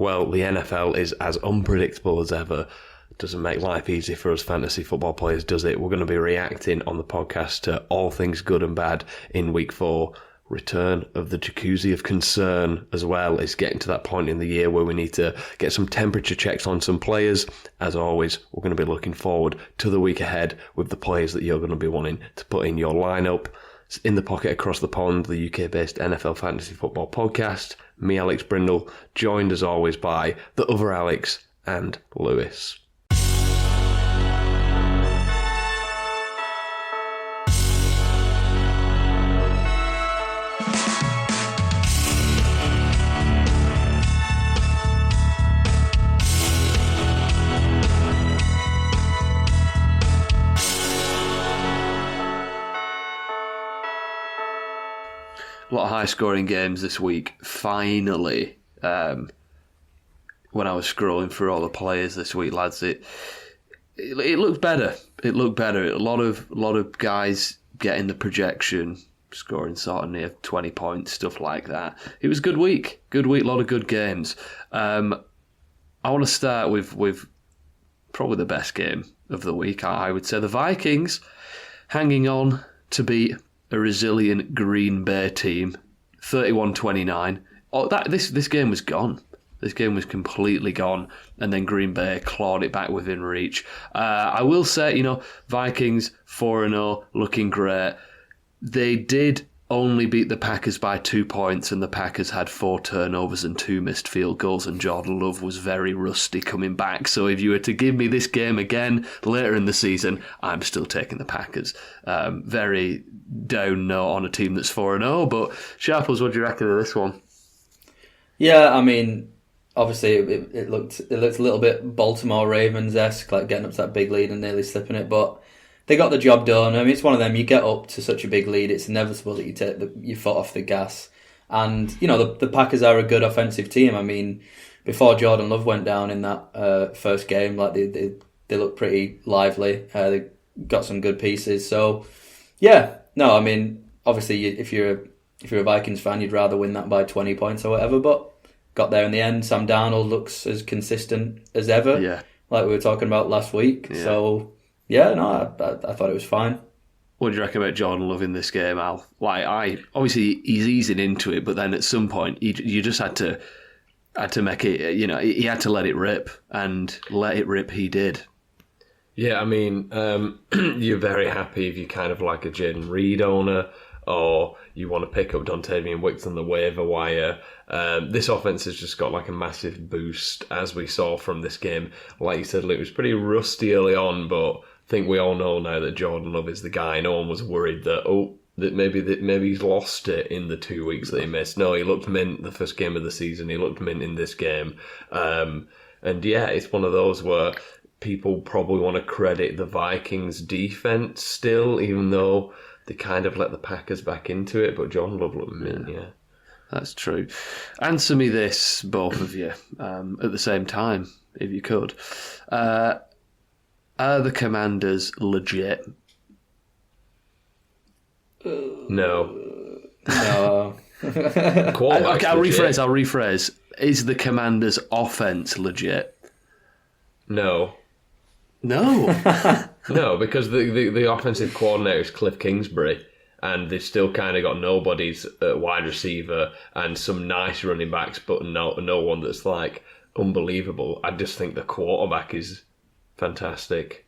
Well, the NFL is as unpredictable as ever. Doesn't make life easy for us fantasy football players, does it? We're going to be reacting on the podcast to all things good and bad in week 4. Return of the Jacuzzi of Concern as well. It's getting to that point in the year where we need to get some temperature checks on some players. As always, we're going to be looking forward to the week ahead with the players that you're going to be wanting to put in your lineup. It's In the Pocket Across the Pond, the UK-based NFL fantasy football podcast. Me, Alex Brindle, joined as always by the other Alex and Lewis. A lot of high-scoring games this week. Finally, when I was scrolling through all the players this week, lads, it looked better. It looked better. A lot of guys getting the projection, scoring sort of near 20 points, stuff like that. It was a good week. Good week. A lot of good games. I want to start with probably the best game of the week. I would say the Vikings hanging on to beat a resilient Green Bay team, 31-29. This game was gone. This game was completely gone, and then Green Bay clawed it back within reach. I will say, Vikings 4-0, looking great. They did only beat the Packers by 2 points, and the Packers had 4 turnovers and 2 missed field goals, and Jordan Love was very rusty coming back. So if you were to give me this game again later in the season, I'm still taking the Packers. Very down note on a team that's 4-0, but Sharples, what do you reckon of this one? Yeah, I mean, obviously it looked a little bit Baltimore Ravens-esque, like getting up to that big lead and nearly slipping it, but they got the job done. I mean, it's one of them, you get up to such a big lead, it's inevitable that you take your foot off the gas. And, the Packers are a good offensive team. I mean, before Jordan Love went down in that first game, like they looked pretty lively. They got some good pieces. So, yeah, no, I mean, obviously if you're a Vikings fan, you'd rather win that by 20 points or whatever, but got there in the end. Sam Darnold looks as consistent as ever, like we were talking about last week. Yeah. So, yeah, no, I thought it was fine. What do you reckon about Jordan Love in this game, Al? Obviously he's easing into it, but then at some point you just had to make it. He had to let it rip, and let it rip he did. Yeah, I mean, you're very happy if you're kind of like a Jaden Reed owner, or you want to pick up Dontavian Wicks on the waiver wire. This offense has just got like a massive boost, as we saw from this game. Like you said, Luke, it was pretty rusty early on, but I think we all know now that Jordan Love is the guy. No one was worried that maybe he's lost it in the 2 weeks that he missed. No, he looked mint the first game of the season. He looked mint in this game. And yeah, it's one of those where people probably want to credit the Vikings defense still, even though they kind of let the Packers back into it. But Jordan Love looked mint, yeah. That's true. Answer me this, both of you, at the same time, if you could. Are the Commanders legit? No. No. Okay, I'll rephrase. Is the Commanders' offense legit? No. No? No, because the offensive coordinator is Cliff Kingsbury, and they've still kind of got nobodies at wide receiver and some nice running backs, but no one that's like unbelievable. I just think the quarterback is fantastic.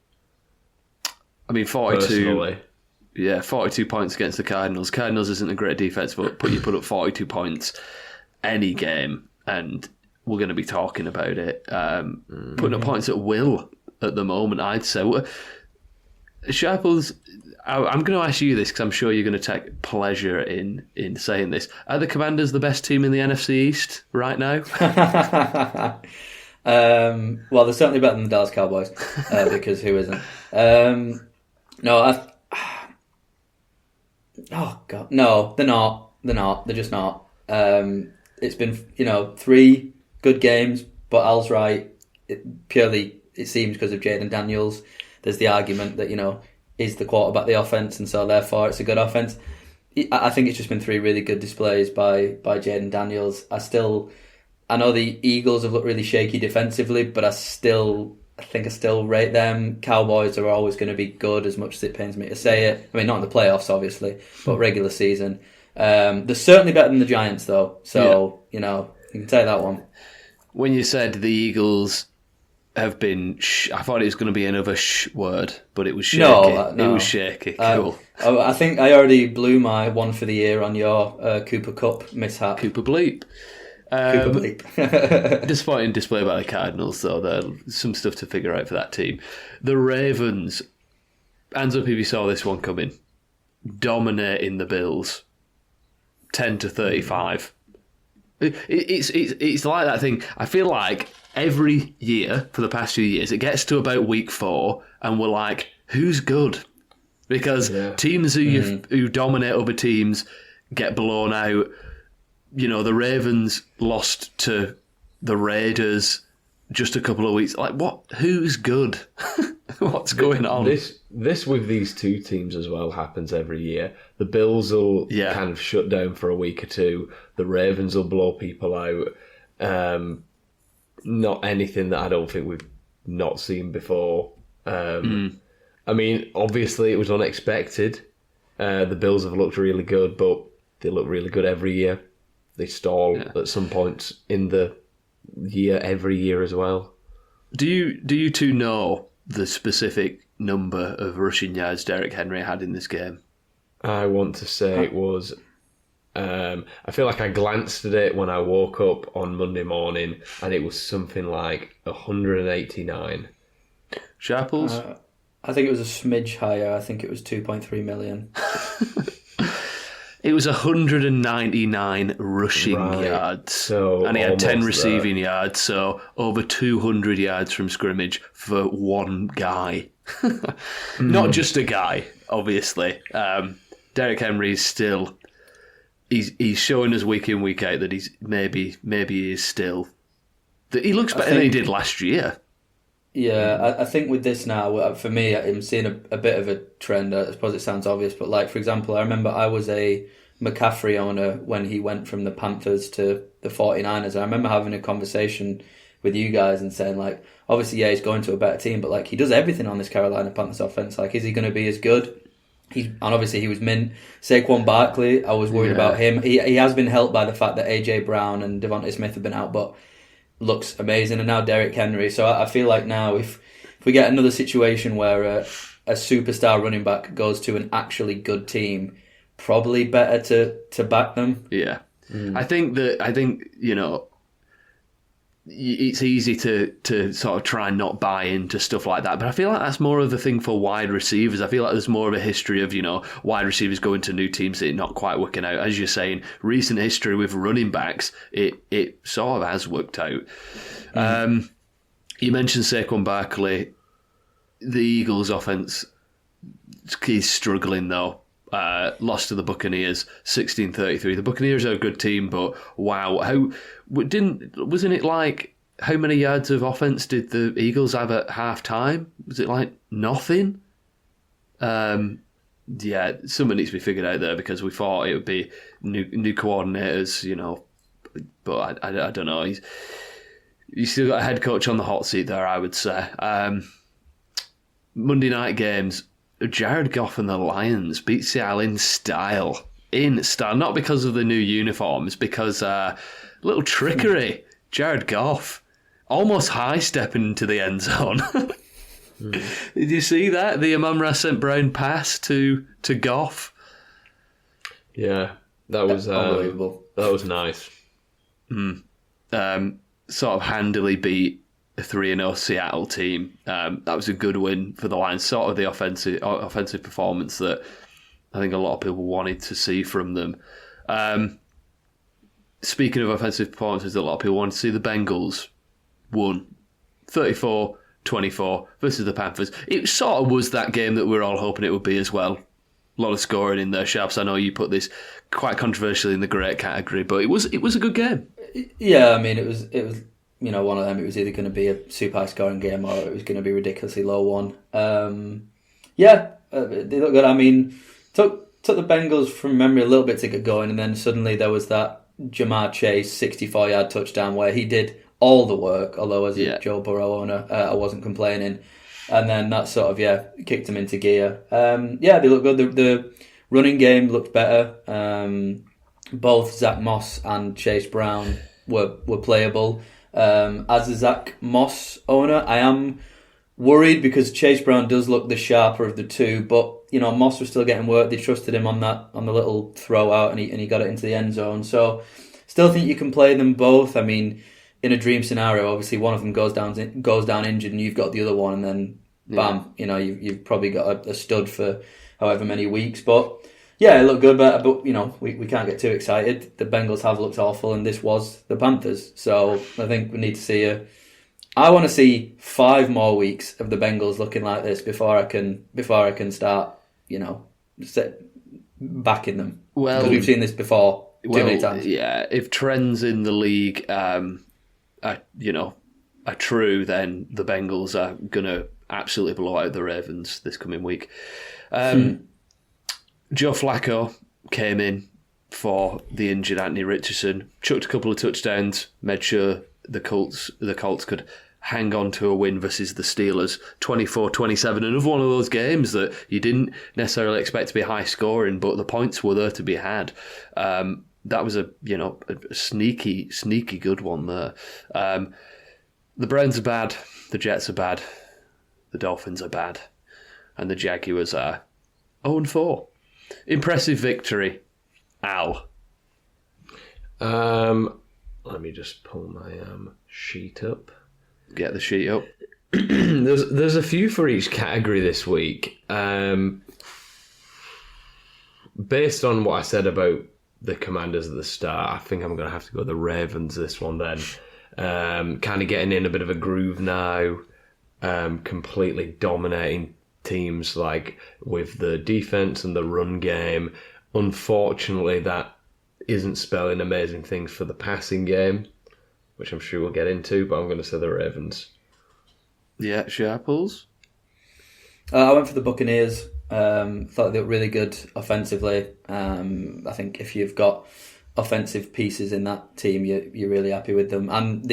I mean, 42 points against the Cardinals. Cardinals isn't a great defense, but you put up 42 points any game, and we're going to be talking about it. Putting up points at will at the moment, I'd say. Sharples, I'm going to ask you this because I'm sure you're going to take pleasure in saying this. Are the Commanders the best team in the NFC East right now? Well, they're certainly better than the Dallas Cowboys, because who isn't? Oh God, no, they're not. They're just not. It's been 3 good games, but Al's right. It seems because of Jaden Daniels. There's the argument that is the quarterback the offense, and so therefore it's a good offense. I think it's just been 3 really good displays by Jaden Daniels. I know the Eagles have looked really shaky defensively, but I think I still rate them. Cowboys are always going to be good, as much as it pains me to say it. I mean, not in the playoffs, obviously, but regular season. They're certainly better than the Giants, though. So, you can take that one. When you said the Eagles have been... I thought it was going to be another word, but it was shaky. No. It was shaky. Cool. I think I already blew my one for the year on your Cooper Cup mishap. Cooper Bleep. Cooper Bleep. Disappointing display by the Cardinals, though. There's some stuff to figure out for that team. The Ravens, hands up if you saw this one coming, dominating the Bills, 10-35. It's like that thing. I feel like every year for the past few years, it gets to about week 4, and we're like, who's good? Because teams who dominate other teams get blown out. The Ravens lost to the Raiders just a couple of weeks. Like, what? Who's good? What's going on? This with these two teams as well happens every year. The Bills will kind of shut down for a week or two. The Ravens will blow people out. Not anything that I don't think we've not seen before. I mean, obviously it was unexpected. The Bills have looked really good, but they look really good every year. They stall at some point in the year, every year as well. Do you two know the specific number of rushing yards Derrick Henry had in this game? I want to say it was... I feel like I glanced at it when I woke up on Monday morning, and it was something like 189. Sharples? I think it was a smidge higher. I think it was 2.3 million. It was 199 rushing yards. So and he had 10 receiving yards, so over 200 yards from scrimmage for one guy. Not just a guy, obviously. Derrick Henry is still... He's showing us week in, week out that he's maybe he is still... That he looks better than he did last year. Yeah, I think with this now, for me, I'm seeing a bit of a trend. I suppose it sounds obvious, but like, for example, I remember I was a McCaffrey owner when he went from the Panthers to the 49ers. I remember having a conversation with you guys and saying, like, obviously, he's going to a better team, but like, he does everything on this Carolina Panthers offense. Like, is he going to be as good? And obviously he was mint. Saquon Barkley, I was worried about him. He has been helped by the fact that AJ Brown and Devontae Smith have been out, but looks amazing. And now Derrick Henry. So I feel like now if we get another situation where a superstar running back goes to an actually good team, probably better to back them. Yeah. I think it's easy to sort of try and not buy into stuff like that, but I feel like that's more of the thing for wide receivers. I feel like there's more of a history of wide receivers going to new teams that are not quite working out. As you're saying, recent history with running backs, it sort of has worked out. You mentioned Saquon Barkley. The Eagles' offense is struggling though. Lost to the Buccaneers 16-33. The Buccaneers are a good team, but wow, wasn't it like how many yards of offense did the Eagles have at half time? Was it like nothing? Something needs to be figured out there, because we thought it would be new coordinators, but I don't know. He's still got a head coach on the hot seat there, I would say. Monday night games. Jared Goff and the Lions beat Seattle in style. Not because of the new uniforms, because little trickery. Jared Goff almost high-stepping into the end zone. Did you see that? The Amon-Ra St. Brown pass to Goff? Yeah, that was unbelievable. That was nice. Sort of handily beat a 3-0 Seattle team. That was a good win for the Lions. Sort of the offensive performance that I think a lot of people wanted to see from them. Speaking of offensive performances, a lot of people wanted to see the Bengals won 34-24 versus the Panthers. It sort of was that game that we were all hoping it would be as well. A lot of scoring in there, Sharps. I know you put this quite controversially in the great category, but it was a good game. Yeah, I mean, it was one of them. It was either going to be a super high scoring game or it was going to be a ridiculously low one. They look good. I mean, took the Bengals from memory a little bit to get going, and then suddenly there was that Jamar Chase 64-yard touchdown where he did all the work, although as a Joe Burrow owner, I wasn't complaining. And then that sort of, kicked him into gear. They look good. The running game looked better. Both Zach Moss and Chase Brown were playable. As a Zach Moss owner, I am worried because Chase Brown does look the sharper of the two, but Moss was still getting work. They trusted him on the little throw out, and he got it into the end zone. So, still think you can play them both. I mean, in a dream scenario, obviously one of them goes down injured, and you've got the other one, and then bam, you've probably got a stud for however many weeks. But yeah, it looked good, but we can't get too excited. The Bengals have looked awful, and this was the Panthers. So I think we need to see I want to see 5 more weeks of the Bengals looking like this before I can start, backing them. Well, because we've seen this before too many times. Yeah, if trends in the league, are true, then the Bengals are going to absolutely blow out the Ravens this coming week. Joe Flacco came in for the injured Anthony Richardson, chucked a couple of touchdowns, made sure the Colts could hang on to a win versus the Steelers, 24-27. Another one of those games that you didn't necessarily expect to be high scoring, but the points were there to be had. That was a sneaky good one there. The Browns are bad, the Jets are bad, the Dolphins are bad, and the Jaguars are 0-4. Impressive victory, Al. Let me just pull my sheet up. Get the sheet up. There's a few for each category this week. Based on what I said about the Commanders at the start, I think I'm going to have to go the Ravens this one then. Kind of getting in a bit of a groove now, completely dominating teams like with the defense and the run game. Unfortunately, that isn't spelling amazing things for the passing game, which I'm sure we'll get into, but I'm going to say the Ravens. Yeah, Sharples? I went for the Buccaneers. Thought they looked really good offensively. I think if you've got offensive pieces in that team, you're really happy with them. And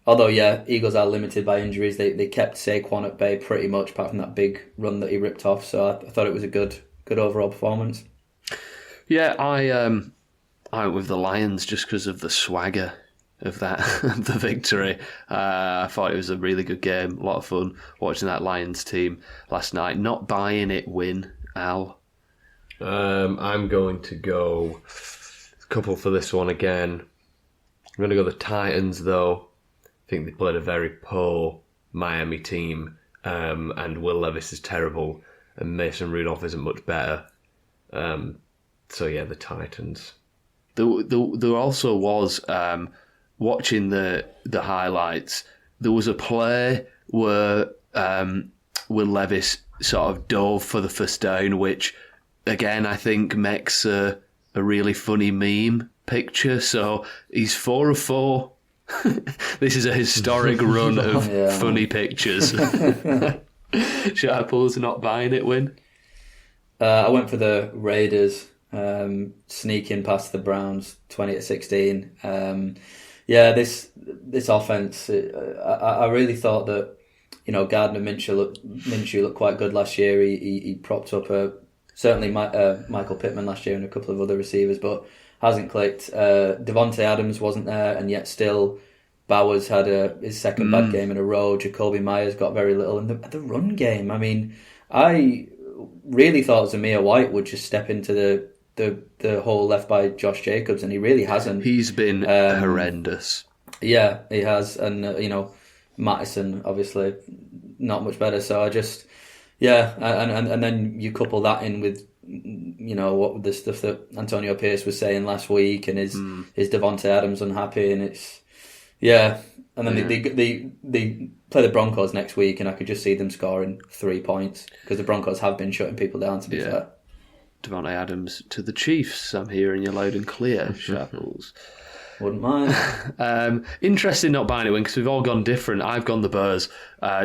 although Eagles are limited by injuries, they kept Saquon at bay pretty much, apart from that big run that he ripped off. So I thought it was a good overall performance. Yeah, I went with the Lions just because of the swagger of that, the victory. I thought it was a really good game, a lot of fun watching that Lions team last night. Not buying it win, Al. I'm going to go a couple for this one again. I'm going to go the Titans though. I think they played a very poor Miami team, and Will Levis is terrible, and Mason Rudolph isn't much better. So yeah, the Titans. There also was, watching the highlights, there was a play where Will Levis sort of dove for the first down, which again I think makes a really funny meme picture. So he's 4 of 4. This is a historic run of funny pictures. Sharples not buying it win. I went for the Raiders, sneaking past the Browns 20-16. This offense, I really thought that Gardner Minshew looked quite good last year. He propped up certainly Michael Pittman last year and a couple of other receivers, but hasn't clicked. Devontae Adams wasn't there, and yet still Bowers had his second bad game in a row. Jacoby Myers got very little. And the run game, I mean, I really thought Zamir White would just step into the hole left by Josh Jacobs, and he really hasn't. He's been horrendous. Yeah, he has. And, Mattison, obviously, not much better. So I just, and then you couple that in with, what the stuff that Antonio Pierce was saying last week, and is Devontae Adams unhappy, and it's, and then they play the Broncos next week, and I could just see them scoring 3 points, because the Broncos have been shutting people down, to be fair. Devontae Adams to the Chiefs, I'm hearing you loud and clear, Sharples. Wouldn't mind. Interesting not buying it win, because we've all gone different. I've gone the Bears,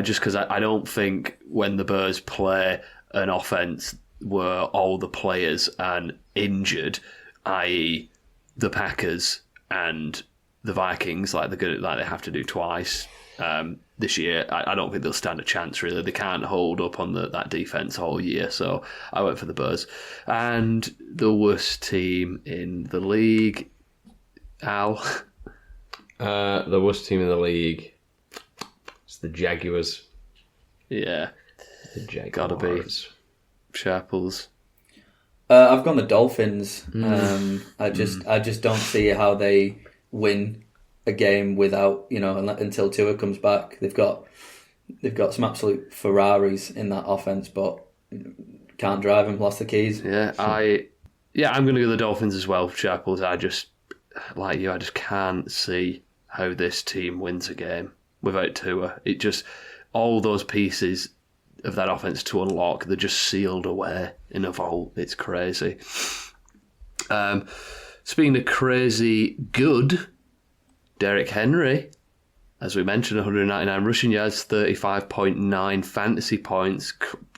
just because I don't think when the Bears play an offense where all the players are injured, i.e. the Packers and the Vikings, like they have to do twice this year, I don't think they'll stand a chance, really. They can't hold up on that defence all year, so I went for the Bears. And the worst team in the league, Al? The worst team in the league, it's the Jaguars. Yeah. The Jaguars. Gotta be. Sharples. I've gone the Dolphins. I just don't see how they win a game without, until Tua comes back. They've got some absolute Ferraris in that offense, but can't drive them. Lost the keys. Yeah, I'm going to go the Dolphins as well. Sharples. I just can't see how this team wins a game without Tua. It just, all those pieces of that offense to unlock, they're just sealed away in a vault. It's crazy. Speaking of crazy good, Derrick Henry, as we mentioned, 199 rushing yards, 35.9 fantasy points.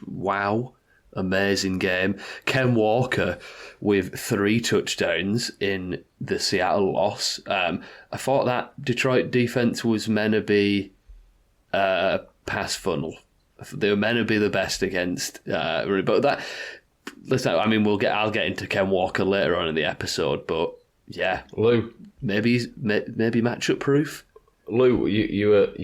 Wow. Amazing game. Ken Walker with 3 touchdowns in the Seattle loss. I thought that Detroit defense was meant to be pass funnel. They were meant to be the best against, but that. Listen, I mean, I'll get into Ken Walker later on in the episode, but yeah, Lou, maybe matchup proof. Lou, you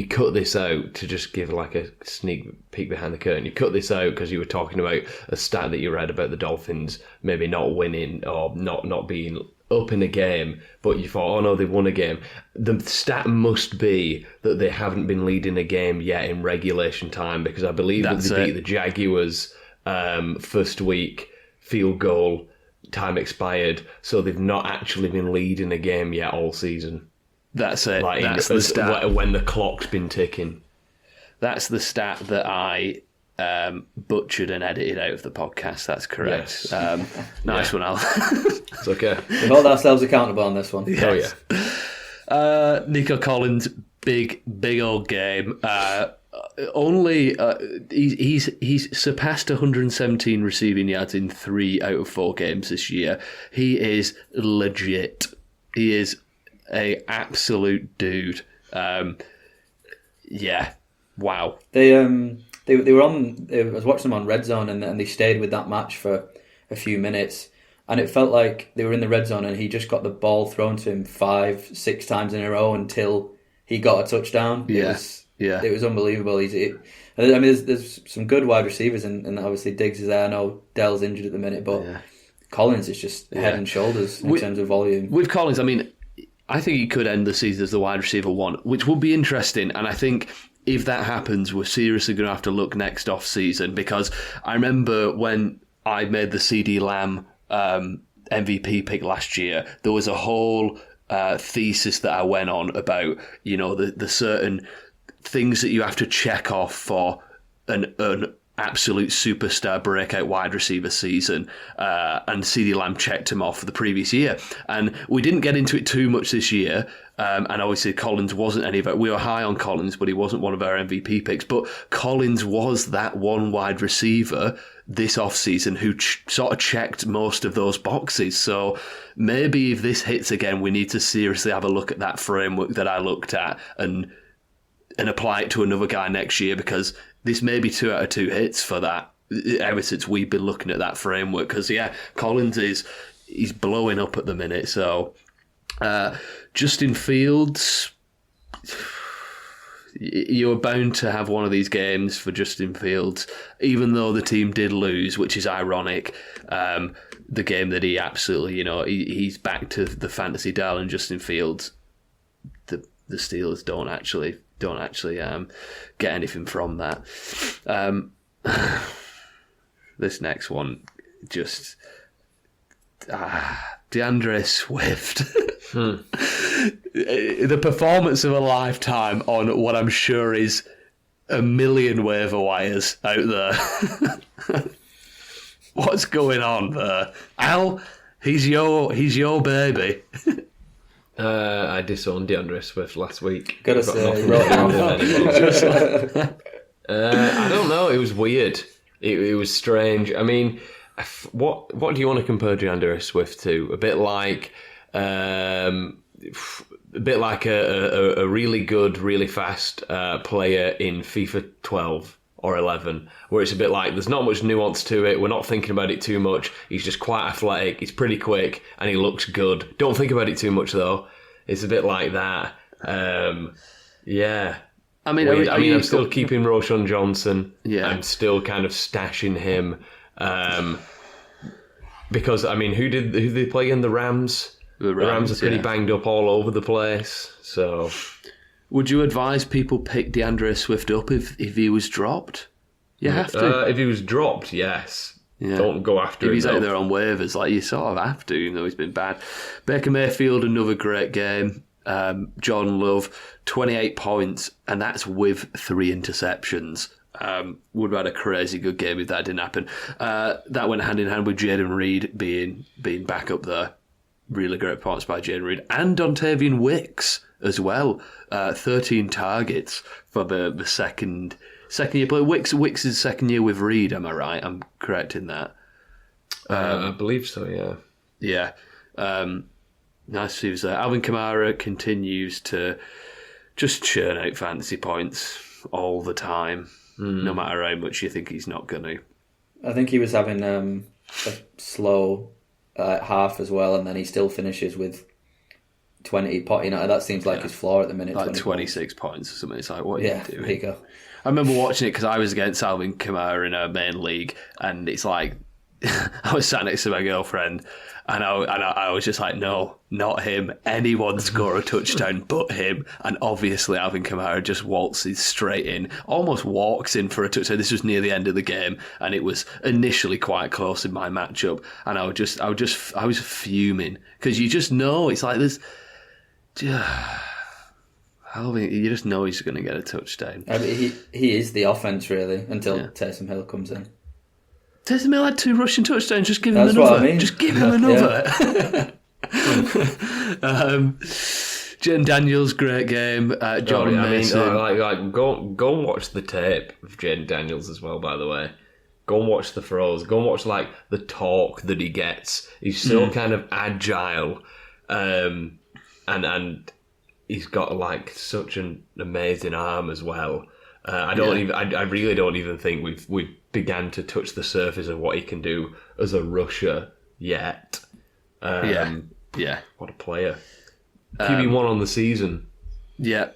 cut this out to just give like a sneak peek behind the curtain. You cut this out because you were talking about a stat that you read about the Dolphins maybe not winning or not being up in a game, but you thought, oh no, they won a game. The stat must be that they haven't been leading a game yet in regulation time, because I believe that they beat the Jaguars first week, field goal, time expired, so they've not actually been leading a game yet all season. That's it. That's the stat. When the clock's been ticking. That's the stat that I butchered and edited out of the podcast. That's correct. Yes. Nice one, Al. It's okay. We hold ourselves accountable on this one. Yes. Oh, yeah. Nico Collins, big old game. He's surpassed 117 receiving yards in 3 out of 4 games this year. He is legit. He is a absolute dude. Yeah. Wow. They were on. I was watching them on Red Zone, and they stayed with that match for a few minutes, and it felt like they were in the red zone, and he just got the ball thrown to him 5-6 times in a row until he got a touchdown. It was unbelievable. I mean, there's some good wide receivers, and obviously Diggs is there. I know Dell's injured at the minute, but Collins is just head and shoulders in terms of volume. With Collins, I mean, I think he could end the season as the wide receiver 1, which would be interesting, and I think if that happens, we're seriously going to have to look next off-season, because I remember when I made the CD Lamb MVP pick last year, there was a whole thesis that I went on about, the certain things that you have to check off for an absolute superstar breakout wide receiver season, and CD Lamb checked him off for the previous year. And we didn't get into it too much this year, and obviously Collins wasn't any of it. We were high on Collins, but he wasn't one of our MVP picks. But Collins was that one wide receiver this offseason who sort of checked most of those boxes. So maybe if this hits again, we need to seriously have a look at that framework that I looked at and apply it to another guy next year, because this may be 2 out of 2 hits for that ever since we've been looking at that framework. Because, Collins he's blowing up at the minute. So, Justin Fields, you're bound to have one of these games for Justin Fields, even though the team did lose, which is ironic. The game that he absolutely, he's back to the fantasy darling Justin Fields. The Steelers don't actually get anything from that. This next one, just DeAndre Swift. The performance of a lifetime on what I'm sure is a million waiver wires out there. What's going on there? Al, he's your baby. I disowned DeAndre Swift last week. Gotta say, right. I don't know. It was weird. It was strange. I mean, what do you want to compare DeAndre Swift to? A bit like A bit like a really good, really fast player in FIFA 12 or 11, where it's a bit like there's not much nuance to it. We're not thinking about it too much. He's just quite athletic. He's pretty quick, and he looks good. Don't think about it too much though. It's a bit like that. Yeah. I'm still keeping Roshan Johnson. Yeah. I'm still kind of stashing him because who did they play in the Rams? The Rams are pretty banged up all over the place. So, would you advise people pick DeAndre Swift up if he was dropped? You have to. If he was dropped, yes. Yeah. Don't go after him. If he's out there on waivers, like you sort of have to, even though he's been bad. Baker Mayfield, another great game. John Love, 28 points, and that's with 3 interceptions. Would have had a crazy good game if that didn't happen. That went hand in hand with Jaden Reed being back up there. Really great points by Jaden Reed. And Dontavian Wicks as well. 13 targets for the second year play. Wicks' second year with Reed, am I right? I'm correct in that. I believe so, yeah. Yeah. Nice to see was there. Alvin Kamara continues to just churn out fantasy points all the time, no matter how much you think he's not going to. I think he was having a slow half as well, and then he still finishes with 20 pot. That seems like his floor at the minute. Like 26 points or something. It's like, what are you doing? There you go. I remember watching it because I was against Alvin Kamara in our main league, and it's like I was sat next to my girlfriend, and I was just like, no, not him. Anyone score a touchdown but him. And obviously Alvin Kamara just waltzes straight in, almost walks in for a touchdown. This was near the end of the game, and it was initially quite close in my matchup. And I was fuming because you just know it's like there's. Alvin, you just know he's going to get a touchdown. He is the offense really until Taysom Hill comes in. Taysom Hill had 2 rushing touchdowns. Just give him another. What I mean. Just give him another. Jen Daniels, great game. Jordan Mason. Go and watch the tape of Jen Daniels as well. By the way, go and watch the throws. Go and watch the talk that he gets. He's still kind of agile, and he's got such an amazing arm as well. I really don't even think we've began to touch the surface of what he can do as a rusher yet. What a player. QB1 on the season. Yeah.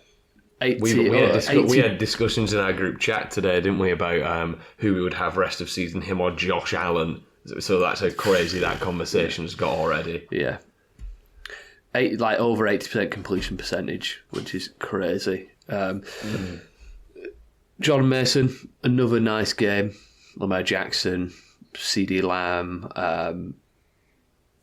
We had discussions in our group chat today, didn't we, about who we would have rest of season, him or Josh Allen. So that's how crazy that conversation's got already. Yeah. Over 80% completion percentage, which is crazy. Jordan Mason, another nice game. Lamar Jackson, CD Lamb,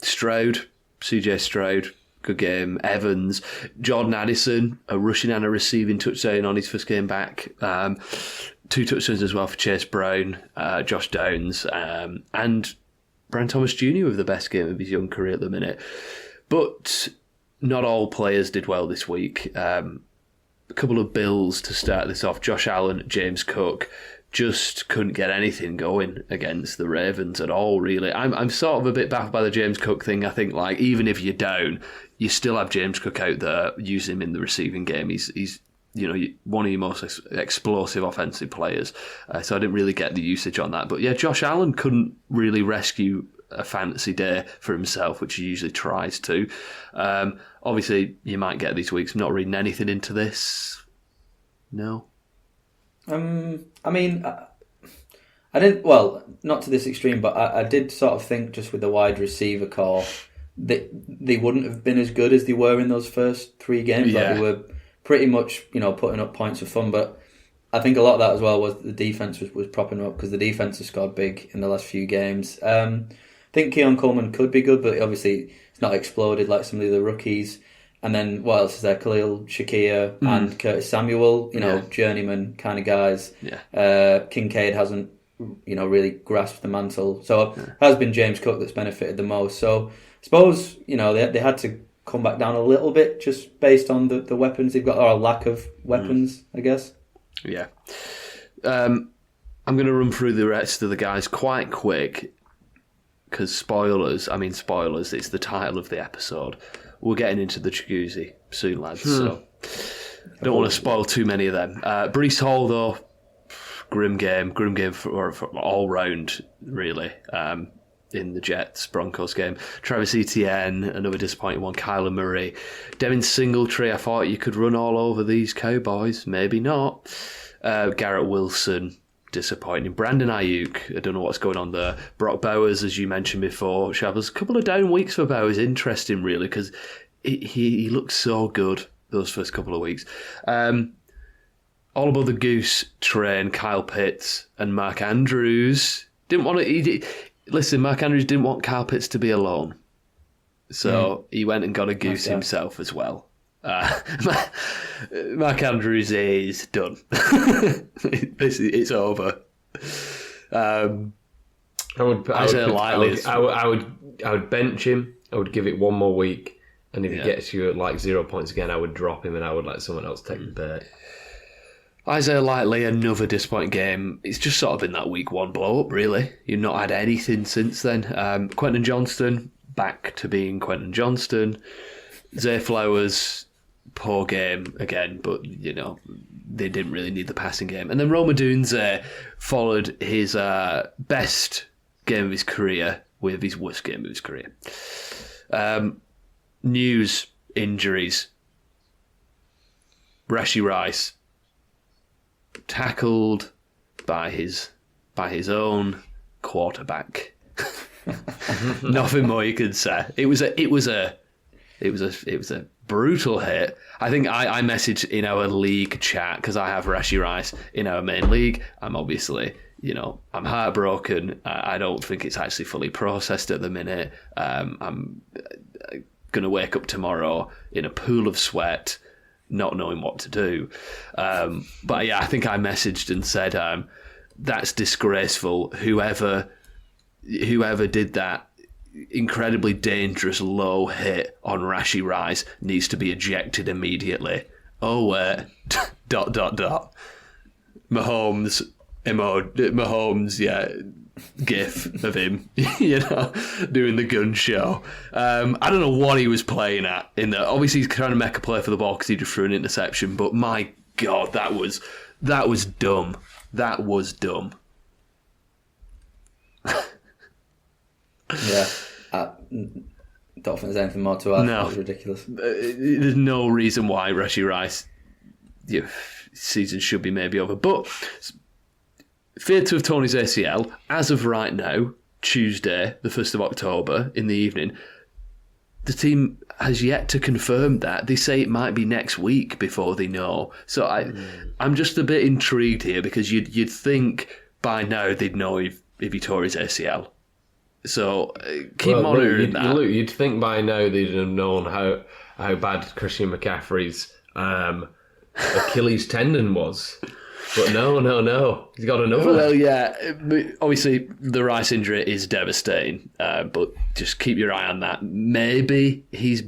CJ Stroud, good game. Evans, Jordan Addison, a rushing and a receiving touchdown on his first game back. 2 touchdowns as well for Chase Brown, Josh Downs, and Brian Thomas Jr. with the best game of his young career at the minute. But not all players did well this week. A couple of bills to start this off. Josh Allen, James Cook just couldn't get anything going against the Ravens at all, really. I'm sort of a bit baffled by the James Cook thing. I think, even if you're down, you still have James Cook out there. Use him in the receiving game. He's one of your most explosive offensive players. So I didn't really get the usage on that. But yeah, Josh Allen couldn't really rescue a fantasy day for himself, which he usually tries to. Obviously, you might get these weeks. I'm not reading anything into this. No. I didn't. Well, not to this extreme, but I did sort of think just with the wide receiver core that they wouldn't have been as good as they were in those first 3 games. Yeah. They were pretty much, putting up points for fun. But I think a lot of that as well was the defense was propping them up because the defense has scored big in the last few games. I think Keon Coleman could be good, but obviously it's not exploded like some of the other rookies. And then what else is there? Khalil Shakir and Curtis Samuel, journeyman kind of guys. Yeah. Kincaid hasn't, really grasped the mantle. So it has been James Cook that's benefited the most. So I suppose, they had to come back down a little bit just based on the weapons they've got, or a lack of weapons, I guess. Yeah. I'm going to run through the rest of the guys quite quick. because spoilers, it's the title of the episode. We're getting into the Jacuzzi soon, lads, so don't want to spoil too many of them. Breece Hall, though, grim game for all round, really, in the Jets-Broncos game. Travis Etienne, another disappointing one. Kyler Murray. Devin Singletary, I thought you could run all over these Cowboys. Maybe not. Garrett Wilson, disappointing. Brandon Ayuk, I don't know what's going on there. Brock Bowers, as you mentioned before. Sharples, a couple of down weeks for Bowers. Interesting, really, because he looks so good those first couple of weeks. All about the Goose train, Kyle Pitts and Mark Andrews. Mark Andrews didn't want Kyle Pitts to be alone. So he went and got a Goose himself as well. Mark Andrews is done. It's over. I would bench him. I would give it one more week, and if he gets you at like 0 points again, I would drop him and I would let someone else take the bait. Isaiah Likely, another disappointing game. It's just sort of been that week one blow up, really. You've not had anything since then. Quentin Johnston, back to being Quentin Johnston. Zay Flowers, poor game again, but, they didn't really need the passing game. And then Roma Dunze followed his best game of his career with his worst game of his career. News, injuries. Rashee Rice, tackled by his own quarterback. Nothing more you could say. It was a brutal hit. I think I messaged in our league chat, because I have Rashee Rice in our main league. I'm obviously, I'm heartbroken. I don't think it's actually fully processed at the minute. I'm going to wake up tomorrow in a pool of sweat, not knowing what to do. But yeah, I think I messaged and said, that's disgraceful. Whoever did that incredibly dangerous low hit on Rashee Rice needs to be ejected immediately. Oh, wait. ... Mahomes, yeah, gif of him, doing the gun show. I don't know what he was playing at in there. Obviously, he's trying to make a play for the ball because he just threw an interception. But my God, that was dumb. That was dumb. Yeah, I don't think there's anything more to add. No, that was ridiculous. There's no reason why Rashee Rice season should be maybe over, but feared to have torn his ACL as of right now, Tuesday, the 1st of October, in the evening. The team has yet to confirm that. They say it might be next week before they know. So I'm just a bit intrigued here, because you'd think by now they'd know if he tore his ACL. So keep monitoring that. Look, you'd think by now they'd have known how bad Christian McCaffrey's Achilles tendon was. But no. He's got another. Well, yeah. Obviously, the Rice injury is devastating, but just keep your eye on that. Maybe he's...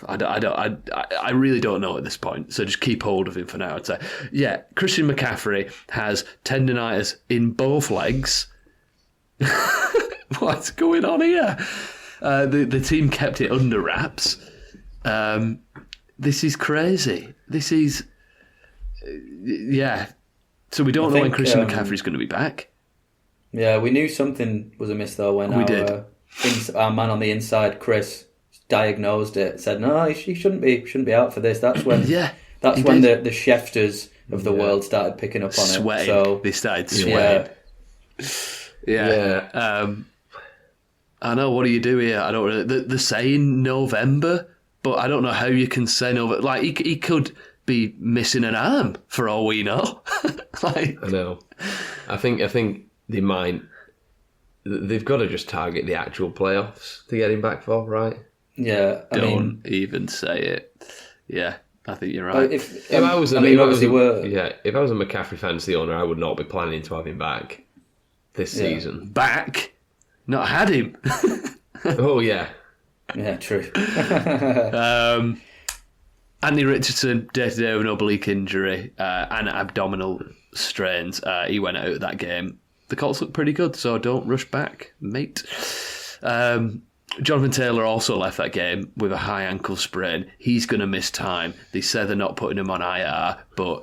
I really don't know at this point, so just keep hold of him for now, I'd say. Yeah, Christian McCaffrey has tendonitis in both legs. What's going on here? The team kept it under wraps. This is crazy. This is... yeah. So we don't know when Christian McCaffrey's going to be back. Yeah, we knew something was amiss though when our man on the inside, Chris, diagnosed it. Said no, he shouldn't be out for this. That's when the Schefters of the world started picking up on sweating. It. So they started sweating. Yeah. I know. What do you do here? I don't really. They're saying November, but I don't know how you can say November. Like he could be missing an arm for all we know. I know. I think they might. They've got to just target the actual playoffs to get him back for, right? Yeah. Don't even say it. Yeah, I think you're right. If I was a McCaffrey fantasy owner, I would not be planning to have him back this season. Back? Not had him. Oh yeah. Yeah, true. Anthony Richardson, day-to-day with an oblique injury and abdominal strains. He went out of that game. the Colts look pretty good, so don't rush back, mate. Jonathan Taylor also left that game with a high ankle sprain. He's going to miss time. They said they're not putting him on IR, but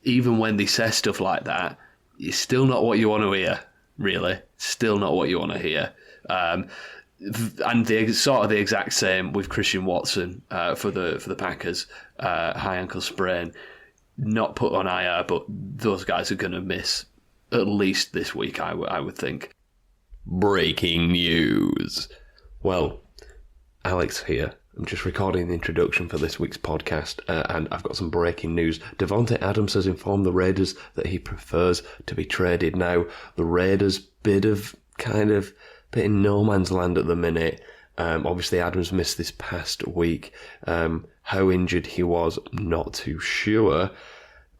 even when they say stuff like that, it's still not what you want to hear, really. Still not what you want to hear. And the exact same with Christian Watson for the Packers, high ankle sprain. Not put on IR, but those guys are going to miss at least this week, I would think. Breaking news. Well, Alex here. I'm just recording the introduction for this week's podcast, and I've got some breaking news. Davante Adams has informed the Raiders that he prefers to be traded now. The Raiders bit in no man's land at the minute. Obviously, Adams missed this past week. How injured he was, not too sure.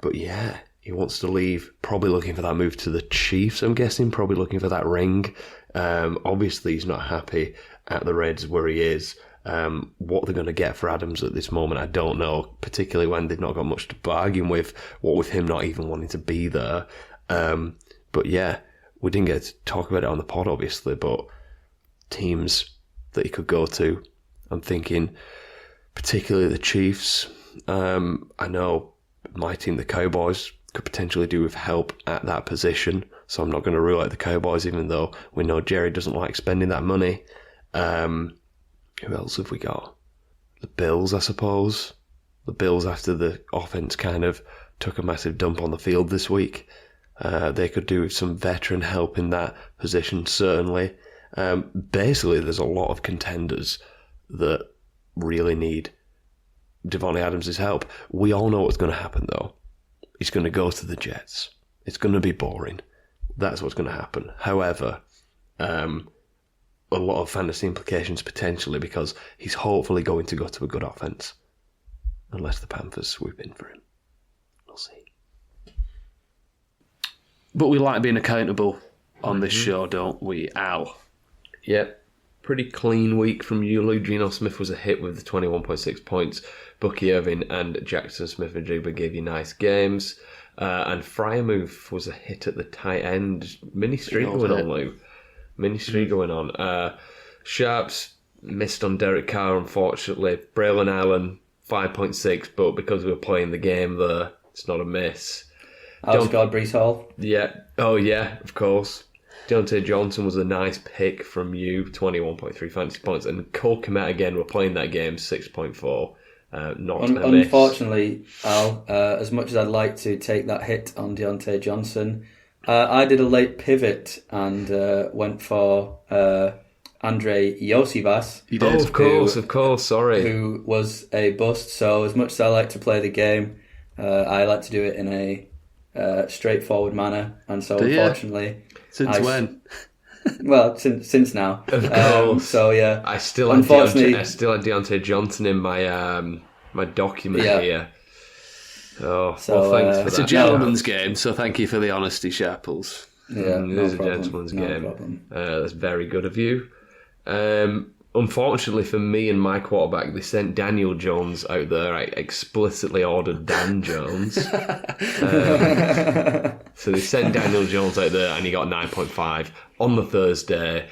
But yeah, he wants to leave, probably looking for that move to the Chiefs, I'm guessing, probably looking for that ring. Obviously, he's not happy at the Reds where he is. What they're going to get for Adams at this moment, I don't know, particularly when they've not got much to bargain with, what with him not even wanting to be there. But yeah, we didn't get to talk about it on the pod, obviously, but teams that he could go to, I'm thinking particularly the Chiefs. I know my team, the Cowboys, could potentially do with help at that position, so I'm not going to rule out the Cowboys, even though we know Jerry doesn't like spending that money. Who else have we got? The Bills, I suppose. The Bills, after the offense kind of took a massive dump on the field this week, they could do with some veteran help in that position, certainly. Basically, there's a lot of contenders that really need Davante Adams' help. We all know what's going to happen, though. He's going to go to the Jets. It's going to be boring. That's what's going to happen. However, a lot of fantasy implications potentially, because he's hopefully going to go to a good offense. Unless the Panthers swoop in for him. We'll see. But we like being accountable on this show, don't we, Al? Yep. Pretty clean week from you, Lou. Geno Smith was a hit with the 21.6 points. Bucky Irving and Jackson Smith-Njigba gave you nice games. And Freiermuth was a hit at the tight end. Mini streak going on, Lou. Mini streak going on. Sharps missed on Derek Carr, unfortunately. Braylon Allen, 5.6, but because we were playing the game there, it's not a miss. Outscored Breece Hall. Yeah. Oh, yeah, of course. Deontay Johnson was a nice pick from you, 21.3 fantasy points. And Cole Kmet, again, we're playing that game, 6.4. Not a miss. Unfortunately, Al, as much as I'd like to take that hit on Deontay Johnson, I did a late pivot and went for Andre Iosivas. You did? Oh, of course, sorry. Who was a bust. So as much as I like to play the game, I like to do it in a straightforward manner. And so unfortunately... Since when? Well, since now. Of course. So yeah, I still had Deontay Johnson in my my document here. Oh, so, well, thanks for that. It's a gentleman's game, so thank you for the honesty, Sharples. Yeah, it is a gentleman's game. That's very good of you. Unfortunately for me and my quarterback, they sent Daniel Jones out there. I explicitly ordered Dan Jones. So they sent Daniel Jones out there and he got 9.5 on the Thursday.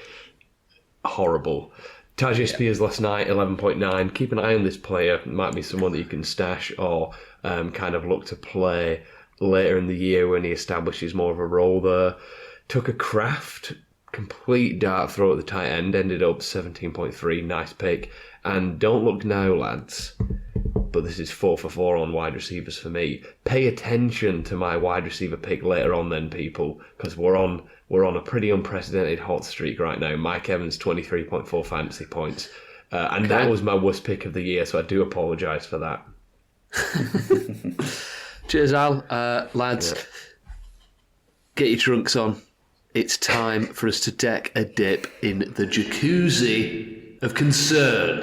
Horrible. Tajay Spears last night, 11.9. Keep an eye on this player. It might be someone that you can stash or kind of look to play later in the year when he establishes more of a role there. Tucker Kraft, complete dart throw at the tight end, ended up 17.3, nice pick. And don't look now, lads, but this is 4 for 4 on wide receivers for me. Pay attention to my wide receiver pick later on then, people, because we're on a pretty unprecedented hot streak right now. Mike Evans, 23.4 fantasy points. And that was my worst pick of the year, so I do apologise for that. Cheers, Al. Lads, get your trunks on. It's time for us to take a dip in the Jacuzzi of Concern.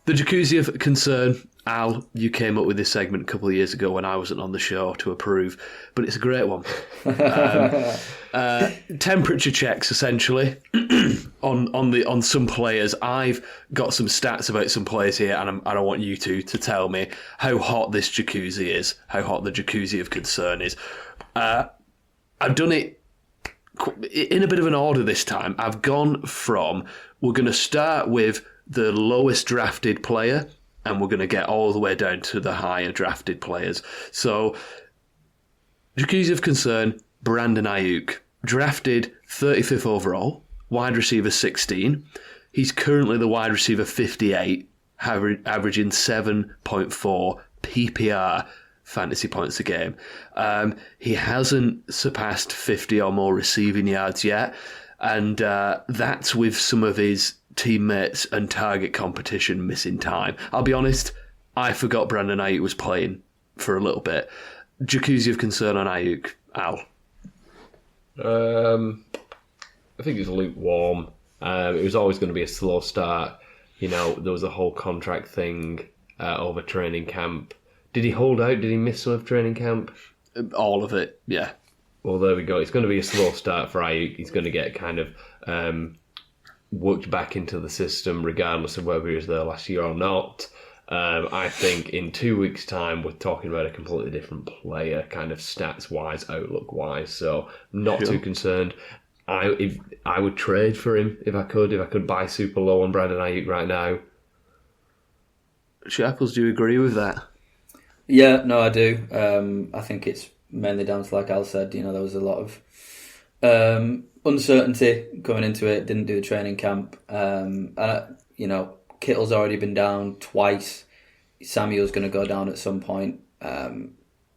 The Jacuzzi of Concern, Al, you came up with this segment a couple of years ago when I wasn't on the show to approve, but it's a great one. Temperature checks, essentially, on some players. I've got some stats about some players here, and I want you to tell me how hot this jacuzzi is, how hot the Jacuzzi of Concern is. I've done it in a bit of an order this time. I've gone from, we're going to start with the lowest drafted player, and we're going to get all the way down to the higher drafted players. So, Jacuzzi of Concern, Brandon Ayuk, drafted 35th overall, wide receiver 16. He's currently the wide receiver 58, averaging 7.4 PPR fantasy points a game. He hasn't surpassed 50 or more receiving yards yet, and that's with some of his teammates and target competition missing time. I'll be honest, I forgot Brandon Ayuk was playing for a little bit. Jacuzzi of Concern on Ayuk, Al. I think it's lukewarm. It was always going to be a slow start. You know, there was a whole contract thing over training camp. Did he hold out? Did he miss some of training camp? All of it, yeah. Well, there we go. It's going to be a slow start for Ayuk. He's going to get kind of worked back into the system regardless of whether he was there last year or not. I think in 2 weeks' time, we're talking about a completely different player, kind of stats-wise, outlook-wise. So not too concerned. I would trade for him if I could. If I could buy super low on Brandon Ayuk right now. Sharples, do you agree with that? Yeah, no, I do. I think it's mainly down to, like Al said, there was a lot of uncertainty going into it. Didn't do the training camp. Kittle's already been down twice. Samuel's going to go down at some point. I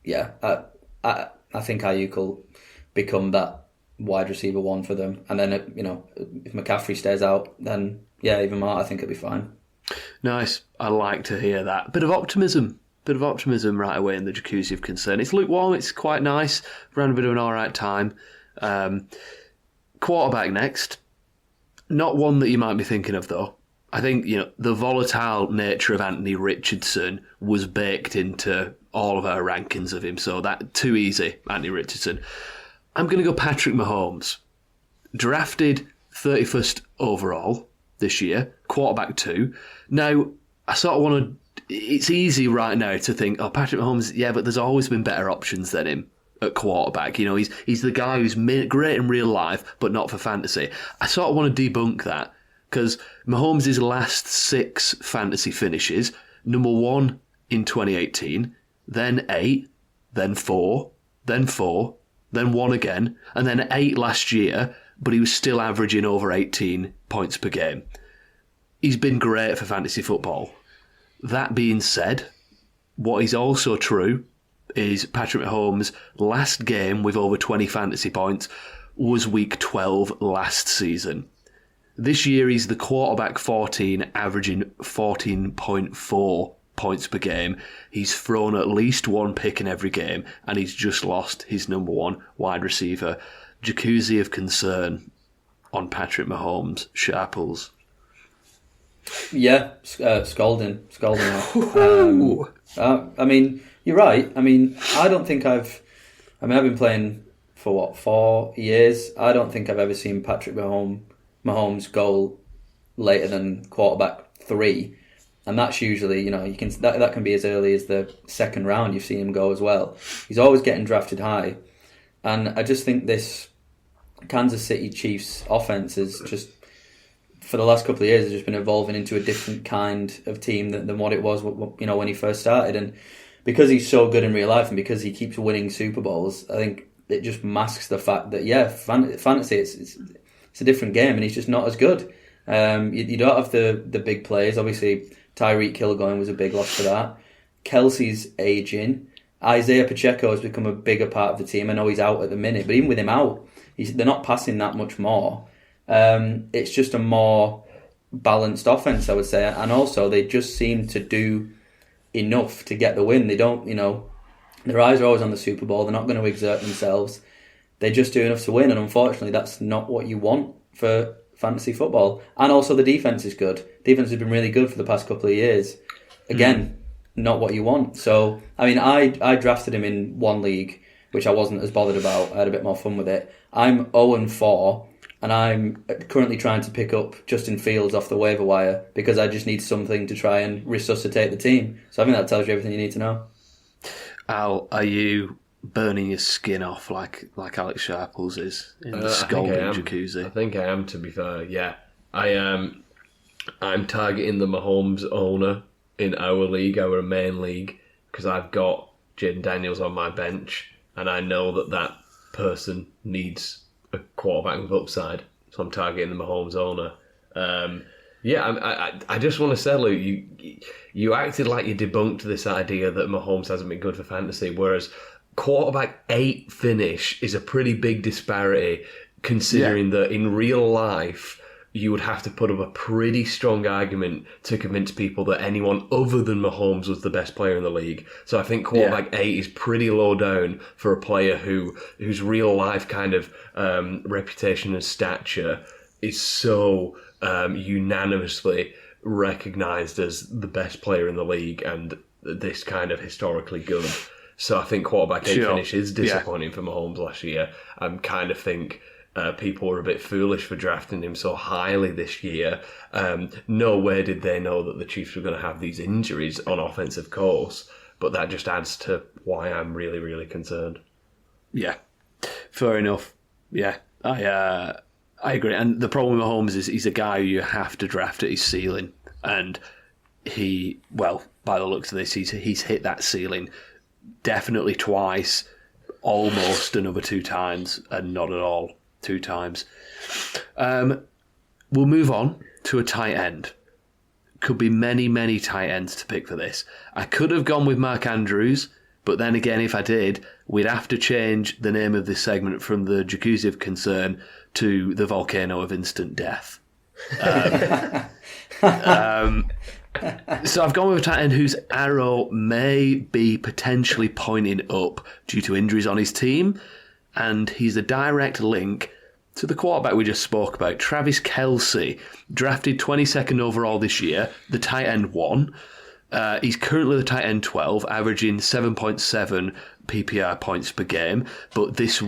think Ayuk will become that wide receiver one for them. And then, if McCaffrey stays out, then, even more, I think it'll be fine. Nice. I like to hear that. Bit of optimism right away in the Jacuzzi of Concern. It's lukewarm, it's quite nice. Ran a bit of an alright time. Quarterback next. Not one that you might be thinking of, though. I think, the volatile nature of Anthony Richardson was baked into all of our rankings of him, so that too easy, Anthony Richardson. I'm going to go Patrick Mahomes. Drafted 31st overall this year, quarterback 2. Now, I sort of want to... It's easy right now to think, Patrick Mahomes, but there's always been better options than him at quarterback. He's the guy who's great in real life, but not for fantasy. I sort of want to debunk that, because Mahomes' last 6 fantasy finishes, number 1 in 2018, then 8, then 4, then 4, then 1 again, and then 8 last year, but he was still averaging over 18 points per game. He's been great for fantasy football. That being said, what is also true is Patrick Mahomes' last game with over 20 fantasy points was week 12 last season. This year he's the quarterback 14, averaging 14.4 points per game. He's thrown at least 1 pick in every game, and he's just lost his number 1 wide receiver. Jacuzzi of Concern on Patrick Mahomes. Sharples. Yeah, scalding. You're right. I don't think I've been playing for 4 years. I don't think I've ever seen Patrick Mahomes go later than quarterback 3, and that's usually that can be as early as the second round. You've seen him go as well. He's always getting drafted high, and I just think this Kansas City Chiefs offense is just, for the last couple of years, has just been evolving into a different kind of team than what it was when he first started. And because he's so good in real life, and because he keeps winning Super Bowls, I think it just masks the fact that fantasy it's a different game, and he's just not as good. You don't have the big players. Obviously, Tyreek Hill going was a big loss for that. Kelsey's aging. Isaiah Pacheco has become a bigger part of the team. I know he's out at the minute, but even with him out, they're not passing that much more. It's just a more balanced offense, I would say, and also they just seem to do enough to get the win. They don't, their eyes are always on the Super Bowl. They're not going to exert themselves. They just do enough to win, and unfortunately, that's not what you want for fantasy football. And also, the defense is good. Defense has been really good for the past couple of years. Again, not what you want. So, I mean, I drafted him in one league, which I wasn't as bothered about. I had a bit more fun with it. I'm 0-4, and I'm currently trying to pick up Justin Fields off the waiver wire because I just need something to try and resuscitate the team. So I think that tells you everything you need to know. Al, are you burning your skin off like Alex Sharples is in the scalding jacuzzi? I think I am, to be fair, yeah. I'm targeting the Mahomes owner in our league, our main league, because I've got Jaden Daniels on my bench, and I know that person needs a quarterback with upside, so I'm targeting the Mahomes owner. I just want to say, Luke, you acted like you debunked this idea that Mahomes hasn't been good for fantasy, whereas quarterback 8 finish is a pretty big disparity, considering that in real life you would have to put up a pretty strong argument to convince people that anyone other than Mahomes was the best player in the league. So I think quarterback 8 is pretty low down for a player whose real life kind of reputation and stature is so unanimously recognised as the best player in the league and this kind of historically good. So I think quarterback 8 finish is disappointing for Mahomes last year. I kind of think people were a bit foolish for drafting him so highly this year. No way did they know that the Chiefs were going to have these injuries on offensive course, but that just adds to why I'm really, really concerned. Yeah, fair enough. Yeah, I agree. And the problem with Mahomes is he's a guy who you have to draft at his ceiling, and by the looks of this, he's hit that ceiling definitely twice, almost another 2 times, and not at all 2 times. We'll move on to a tight end. Could be many, many tight ends to pick for this. I could have gone with Mark Andrews, but then again, if I did, we'd have to change the name of this segment from the Jacuzzi of Concern to the Volcano of Instant Death. So I've gone with a tight end whose arrow may be potentially pointing up due to injuries on his team, and he's a direct link to the quarterback we just spoke about, Travis Kelce, drafted 22nd overall this year, the tight end 1. He's currently the tight end 12, averaging 7.7 PPR points per game, but this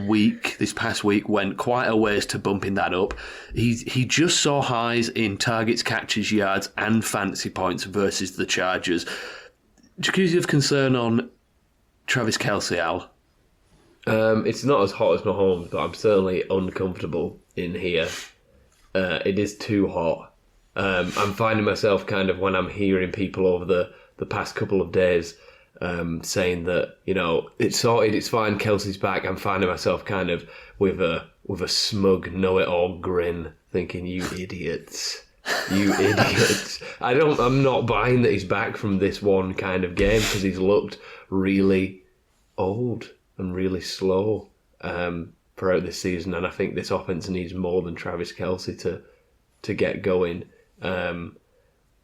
past week, went quite a ways to bumping that up. He just saw highs in targets, catches, yards, and fantasy points versus the Chargers. Jacuzzi of Concern on Travis Kelce, Al? It's not as hot as Mahomes, but I'm certainly uncomfortable in here. It is too hot. I'm finding myself kind of, when I'm hearing people over the past couple of days saying that, it's sorted, it's fine, Kelsey's back, I'm finding myself kind of with a smug know-it-all grin, thinking, you idiots. You idiots. I'm not buying that he's back from this one kind of game, because he's looked really old and really slow throughout this season, and I think this offense needs more than Travis Kelce to get going.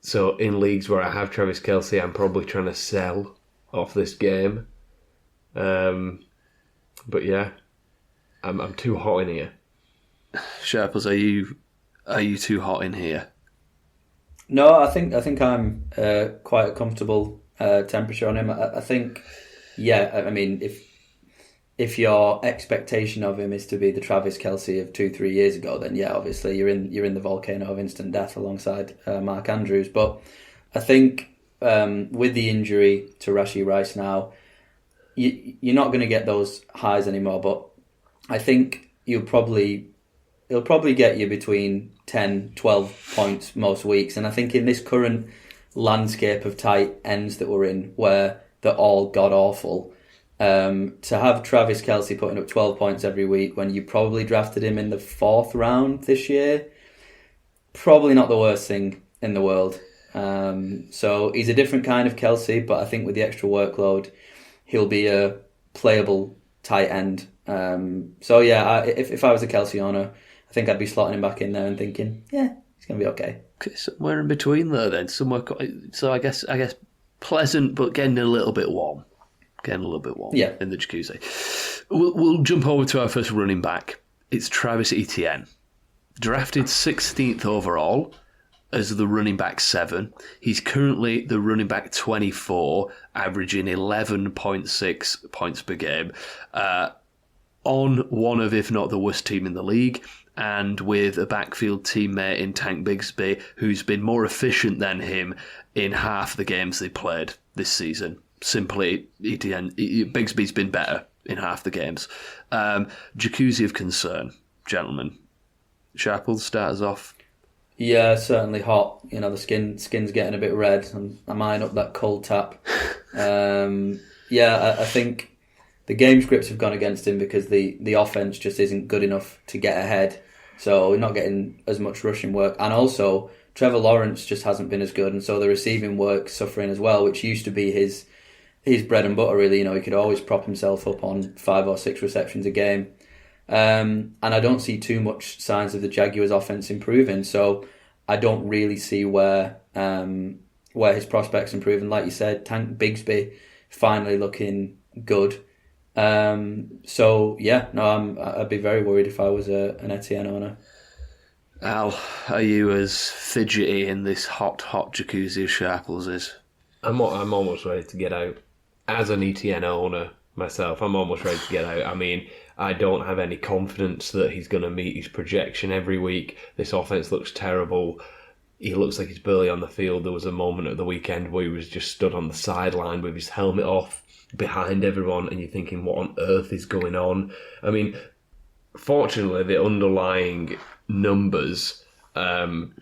So in leagues where I have Travis Kelce, I'm probably trying to sell off this game. But yeah, I'm too hot in here. Sharples, are you too hot in here? No, I think I'm quite a comfortable temperature on him. I think, I mean, if your expectation of him is to be the Travis Kelce of 2-3 years ago, then obviously you're in the volcano of instant death alongside Mark Andrews. But I think with the injury to Rashee Rice now, you're not going to get those highs anymore. But I think it'll probably get you between 10, 12 points most weeks. And I think in this current landscape of tight ends that we're in, where they're all god awful, to have Travis Kelce putting up 12 points every week when you probably drafted him in the 4th round this year, probably not the worst thing in the world. So he's a different kind of Kelce, but I think with the extra workload, he'll be a playable tight end. If I was a Kelce owner, I think I'd be slotting him back in there and thinking, he's going to be okay. Somewhere in between there then. So I guess pleasant, but getting a little bit warm. In the jacuzzi. We'll jump over to our first running back. It's Travis Etienne. Drafted 16th overall. as the running back 7. He's currently the running back 24, averaging 11.6 points per game, on one of, if not the worst team in the league, and with a backfield teammate in Tank Bigsby, who's been more efficient than him in half the games they played this season. Simply, Bigsby's been better in half the games. Jacuzzi of Concern, gentlemen. Sharples, start us off. Yeah, certainly hot. You know, the skin's getting a bit red. I'm eyeing up that cold tap. I think the game scripts have gone against him because the offense just isn't good enough to get ahead. So we're not getting as much rushing work. And also, Trevor Lawrence just hasn't been as good. And so the receiving work's suffering as well, which used to be his bread and butter, really. You know, he could always prop himself up on 5 or 6 receptions a game. And I don't see too much signs of the Jaguars' offense improving. So I don't really see where his prospects improve. And like you said, Tank Bigsby finally looking good. I'd be very worried if I was an Etienne owner. Al, are you as fidgety in this hot jacuzzi as Sharples is? I'm almost ready to get out. As an ETN owner myself, I'm almost ready to get out. I mean, I don't have any confidence that he's going to meet his projection every week. This offense looks terrible. He looks like he's barely on the field. There was a moment at the weekend where he was just stood on the sideline with his helmet off behind everyone, and you're thinking, what on earth is going on? I mean, fortunately, the underlying numbers aren't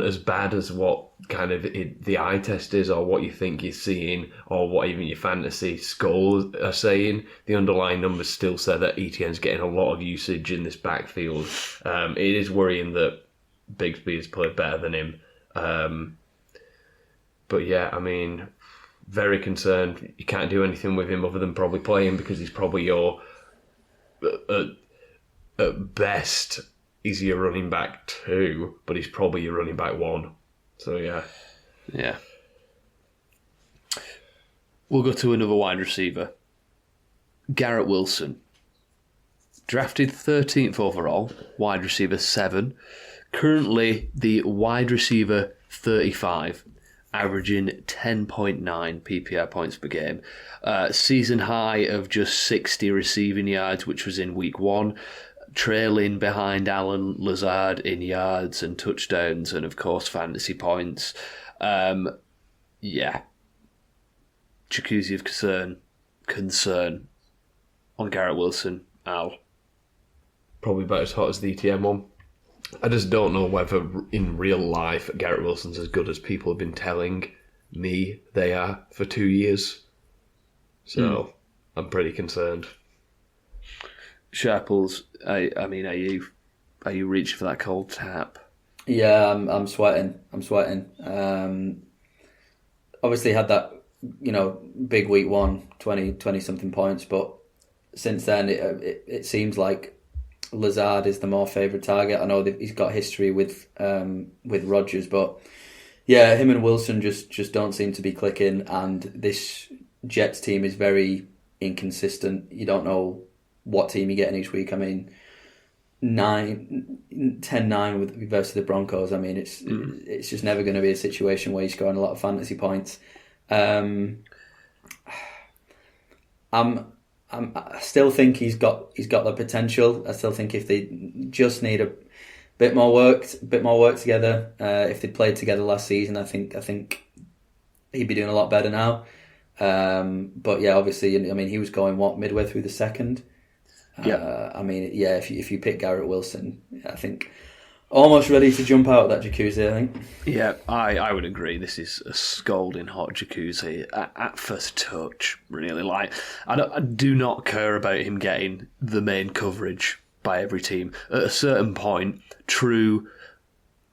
as bad as what kind of the eye test is, or what you think you're seeing, or what even your fantasy scores are saying. The underlying numbers still say that ETN's getting a lot of usage in this backfield. It is worrying that Bigsby has played better than him. But yeah, I mean, very concerned. You can't do anything with him other than probably play him, because he's probably your, at best, he's your running back 2, but he's probably your running back 1. So yeah. Yeah. We'll go to another wide receiver. Garrett Wilson. Drafted 13th overall, wide receiver 7. Currently the wide receiver 35, averaging 10.9 PPR points per game. Season high of just 60 receiving yards, which was in week 1. Trailing behind Alan Lazard in yards and touchdowns, and of course fantasy points. Jacuzzi of concern on Garrett Wilson. Al, probably about as hot as the ETM one. I just don't know whether in real life Garrett Wilson's as good as people have been telling me they are for 2 years. So I'm pretty concerned. Sharples, I mean, are you reaching for that cold tap? Yeah, I'm sweating. Obviously had that, big week 1, 20 something points, but since then it seems like Lazard is the more favoured target. I know that he's got history with Rodgers, but yeah, him and Wilson just don't seem to be clicking, and this Jets team is very inconsistent. You don't know what team you're getting each week. I mean, 10-9 versus the Broncos. I mean, it's just never going to be a situation where you're scoring a lot of fantasy points. I still think he's got the potential. I still think if they just need a bit more work together, if they played together last season, I think he'd be doing a lot better now. But yeah, obviously, I mean, he was going midway through the second. Yeah. I mean, yeah, if you pick Garrett Wilson, I think almost ready to jump out of that jacuzzi, I think. Yeah, I would agree. This is a scalding hot jacuzzi at first touch, really. Like, I do not care about him getting the main coverage by every team. At a certain point, true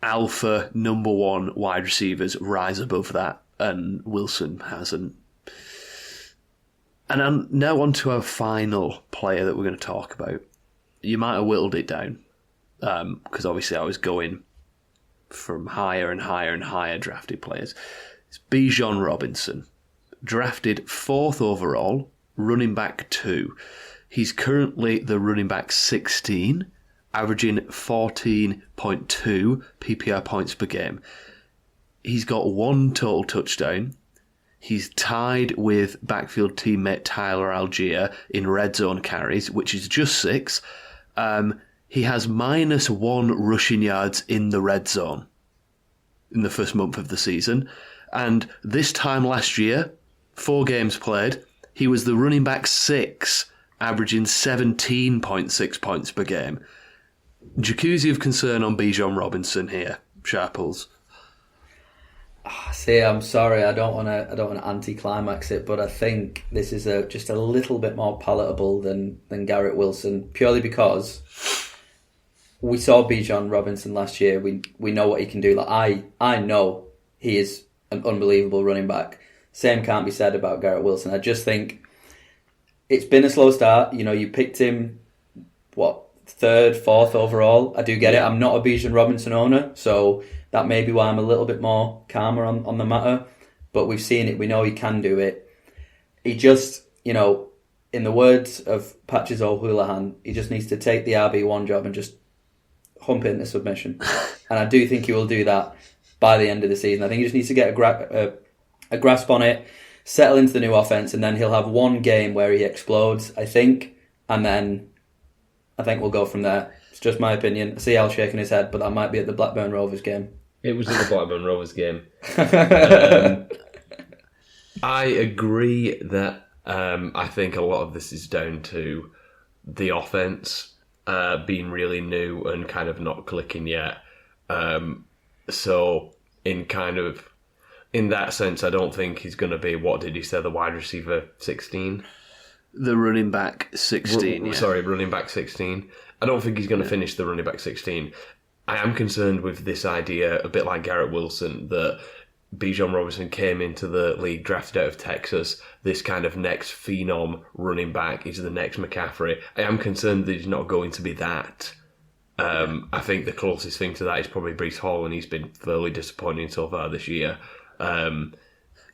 alpha number 1 wide receivers rise above that, and Wilson hasn't. And now on to our final player that we're going to talk about. You might have whittled it down, because obviously I was going from higher and higher and higher drafted players. It's Bijan Robinson, drafted 4th overall, running back 2. He's currently the running back 16, averaging 14.2 PPR points per game. He's got 1 total touchdown. He's tied with backfield teammate Tyler Algier in red zone carries, which is just 6. He has -1 rushing yards in the red zone in the first month of the season. And this time last year, 4 games played, he was the running back 6, averaging 17.6 points per game. Jacuzzi of concern on Bijan Robinson here, Sharples. See, I'm sorry, I don't want to anti-climax it, but I think this is just a little bit more palatable than Garrett Wilson, purely because we saw Bijan Robinson last year. We know what he can do. Like I know he is an unbelievable running back. Same can't be said about Garrett Wilson. I just think it's been a slow start. You know, you picked him, 3rd, 4th overall. I do get it. I'm not a Bijan Robinson owner, so that may be why I'm a little bit more calmer on the matter. But we've seen it. We know he can do it. He just, in the words of Patches O'Houlihan, he just needs to take the RB1 job and just hump it into submission. And I do think he will do that by the end of the season. I think he just needs to get a grasp on it, settle into the new offense, and then he'll have 1 game where he explodes, I think, and then I think we'll go from there. It's just my opinion. I see Al shaking his head, but that might be at the Blackburn Rovers game. It was at the Blackburn Rovers game. I agree that I think a lot of this is down to the offense being really new and kind of not clicking yet. So in that sense, I don't think he's going to be, what did he say, the wide receiver 16? The running back 16, Sorry, running back 16. I don't think he's going to finish the running back 16. I am concerned with this idea, a bit like Garrett Wilson, that Bijan Robinson came into the league drafted out of Texas, this kind of next phenom running back. He's the next McCaffrey. I am concerned that he's not going to be that. I think the closest thing to that is probably Breece Hall, and he's been fairly disappointing so far this year. And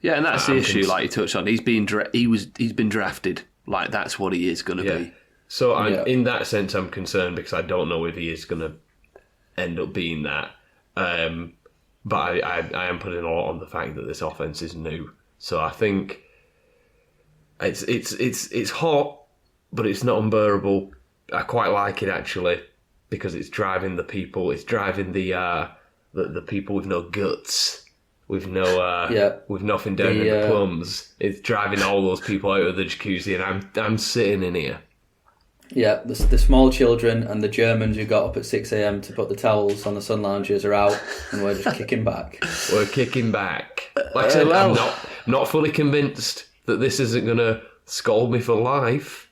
that's the issue, like you touched on. He's been drafted. Like, that's what he is going to be. So in that sense, I'm concerned because I don't know if he is going to end up being that. But I am putting a lot on the fact that this offense is new. So I think it's hot, but it's not unbearable. I quite like it, actually, because it's driving the people. It's driving the people with no guts, with nothing down in the plums. It's driving all those people out of the jacuzzi, and I'm sitting in here. Yeah, the small children and the Germans who got up at 6 a.m. to put the towels on the sun loungers are out, and we're just kicking back. We're kicking back. Like I said, I'm not fully convinced that this isn't going to scold me for life,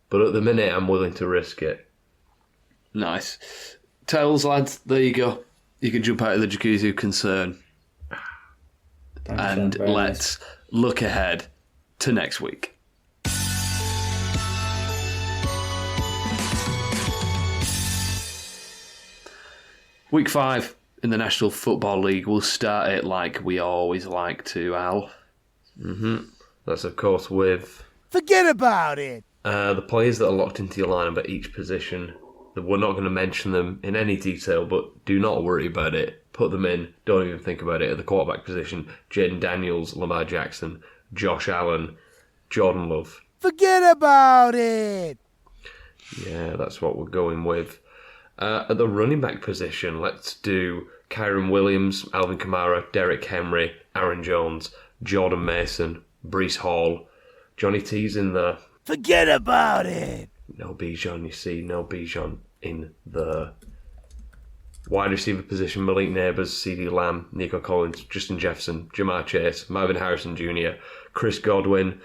but at the minute I'm willing to risk it. Nice. Towels, lads, there you go. You can jump out of the Jacuzzi of Concern. Thanks, and let's look ahead to next week. Week 5 in the National Football League. We'll start it like we always like to, Al. That's, of course, with... Forget about it! The players that are locked into your lineup at each position. We're not going to mention them in any detail, but do not worry about it. Put them in. Don't even think about it. At the quarterback position, Jaden Daniels, Lamar Jackson, Josh Allen, Jordan Love. Forget about it! Yeah, that's what we're going with. At the running back position, let's do Kyron Williams, Alvin Kamara, Derrick Henry, Aaron Jones, Jordan Mason, Breece Hall. Johnny T's in there. Forget about it! No Bijan, you see. No Bijan in the wide receiver position. Malik Neighbours, CeeDee Lamb, Nico Collins, Justin Jefferson, Jamar Chase, Marvin Harrison Jr., Chris Godwin.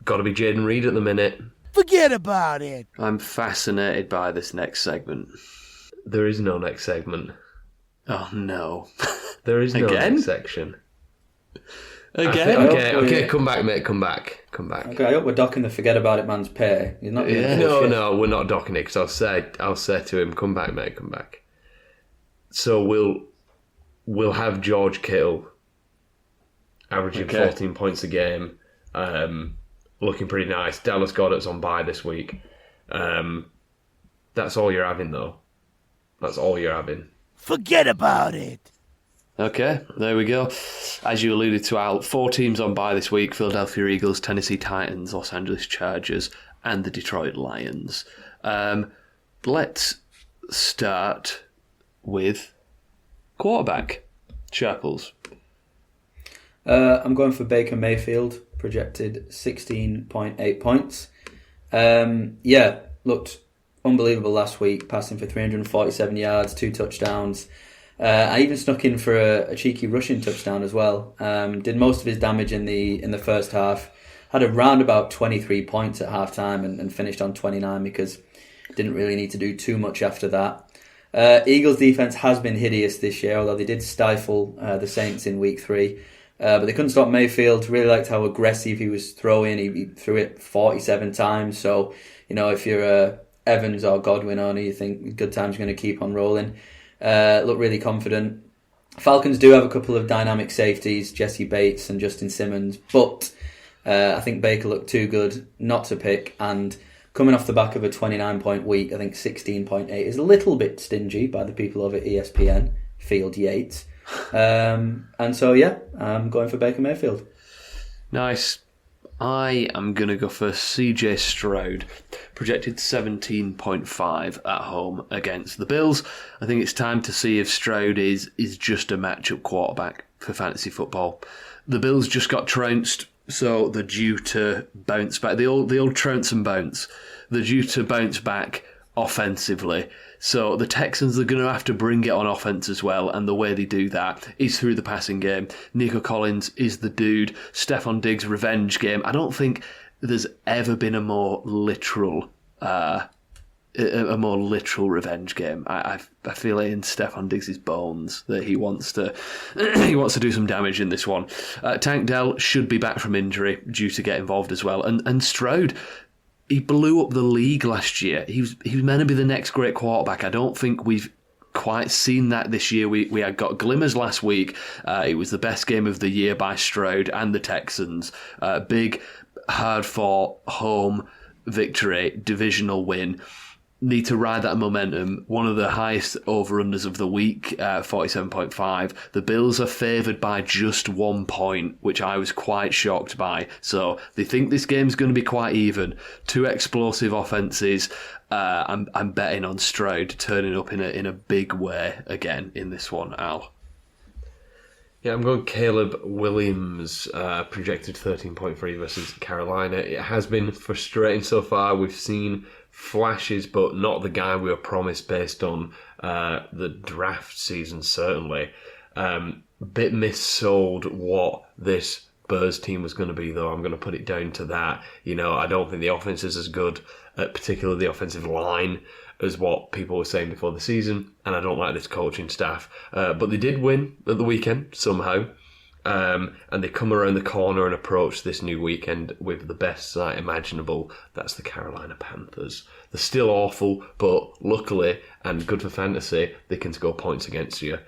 Got to be Jaden Reed at the minute. Forget about it! I'm fascinated by this next segment. There is no next segment. Oh, no. There is no Again? next section. Again? Okay, come back, mate, come back. Okay, I hope we're docking the forget about it man's pay. He's not No, we're not docking it, because I'll say to him, come back, mate, come back. So we'll have George Kittle averaging 14 points a game, looking pretty nice. Dallas Goedert's on bye this week. That's all you're having, though. That's all you're having. Forget about it. Okay, there we go. As you alluded to, Al, 4 teams on bye this week: Philadelphia Eagles, Tennessee Titans, Los Angeles Chargers, and the Detroit Lions. Let's start with quarterback. Sharples. I'm going for Baker Mayfield, projected 16.8 points. Looked unbelievable last week, passing for 347 yards, 2 touchdowns. I even snuck in for a cheeky rushing touchdown as well. Did most of his damage in the first half. Had around about 23 points at half time and finished on 29 because didn't really need to do too much after that. Eagles defense has been hideous this year, although they did stifle the Saints in week 3. But they couldn't stop Mayfield. Really liked how aggressive he was throwing. He threw it 47 times. So, if you're Evans or Godwin owner, you think good time's going to keep on rolling. Look really confident. Falcons do have a couple of dynamic safeties, Jesse Bates and Justin Simmons, but I think Baker looked too good not to pick, and coming off the back of a 29-point week, I think 16.8 is a little bit stingy by the people over at ESPN, Field Yates. I'm going for Baker Mayfield. Nice. I am going to go for CJ Stroud, projected 17.5 at home against the Bills. I think it's time to see if Stroud is just a matchup quarterback for fantasy football. The Bills just got trounced, so they're due to bounce back. The old trounce and bounce. They're due to bounce back offensively. So the Texans are going to have to bring it on offense as well, and the way they do that is through the passing game. Nico Collins is the dude. Stephon Diggs' revenge game. I don't think there's ever been a more literal revenge game. I feel it in Stephon Diggs' bones that he wants to do some damage in this one. Tank Dell should be back from injury, due to get involved as well, and Stroud. He blew up the league last year. He was meant to be the next great quarterback. I don't think we've quite seen that this year. We had got glimmers last week. It was the best game of the year by Stroud and the Texans. Big, hard-fought home victory, divisional win. Need to ride that momentum. One of the highest over-unders of the week, 47.5. The Bills are favoured by just 1 point, which I was quite shocked by. So they think this game's going to be quite even. 2 explosive offences. I'm betting on Stroud turning up in a big way again in this one, Al. Yeah, I'm going Caleb Williams, projected 13.3 versus Carolina. It has been frustrating so far. We've seen flashes, but not the guy we were promised based on the draft season, certainly. Bit missold what this Bears team was going to be, though. I'm going to put it down to that. I don't think the offense is as good, particularly the offensive line, as what people were saying before the season, and I don't like this coaching staff. But they did win at the weekend, somehow. And they come around the corner and approach this new weekend with the best side imaginable. That's the Carolina Panthers. They're still awful, but luckily, and good for fantasy, they can score points against you.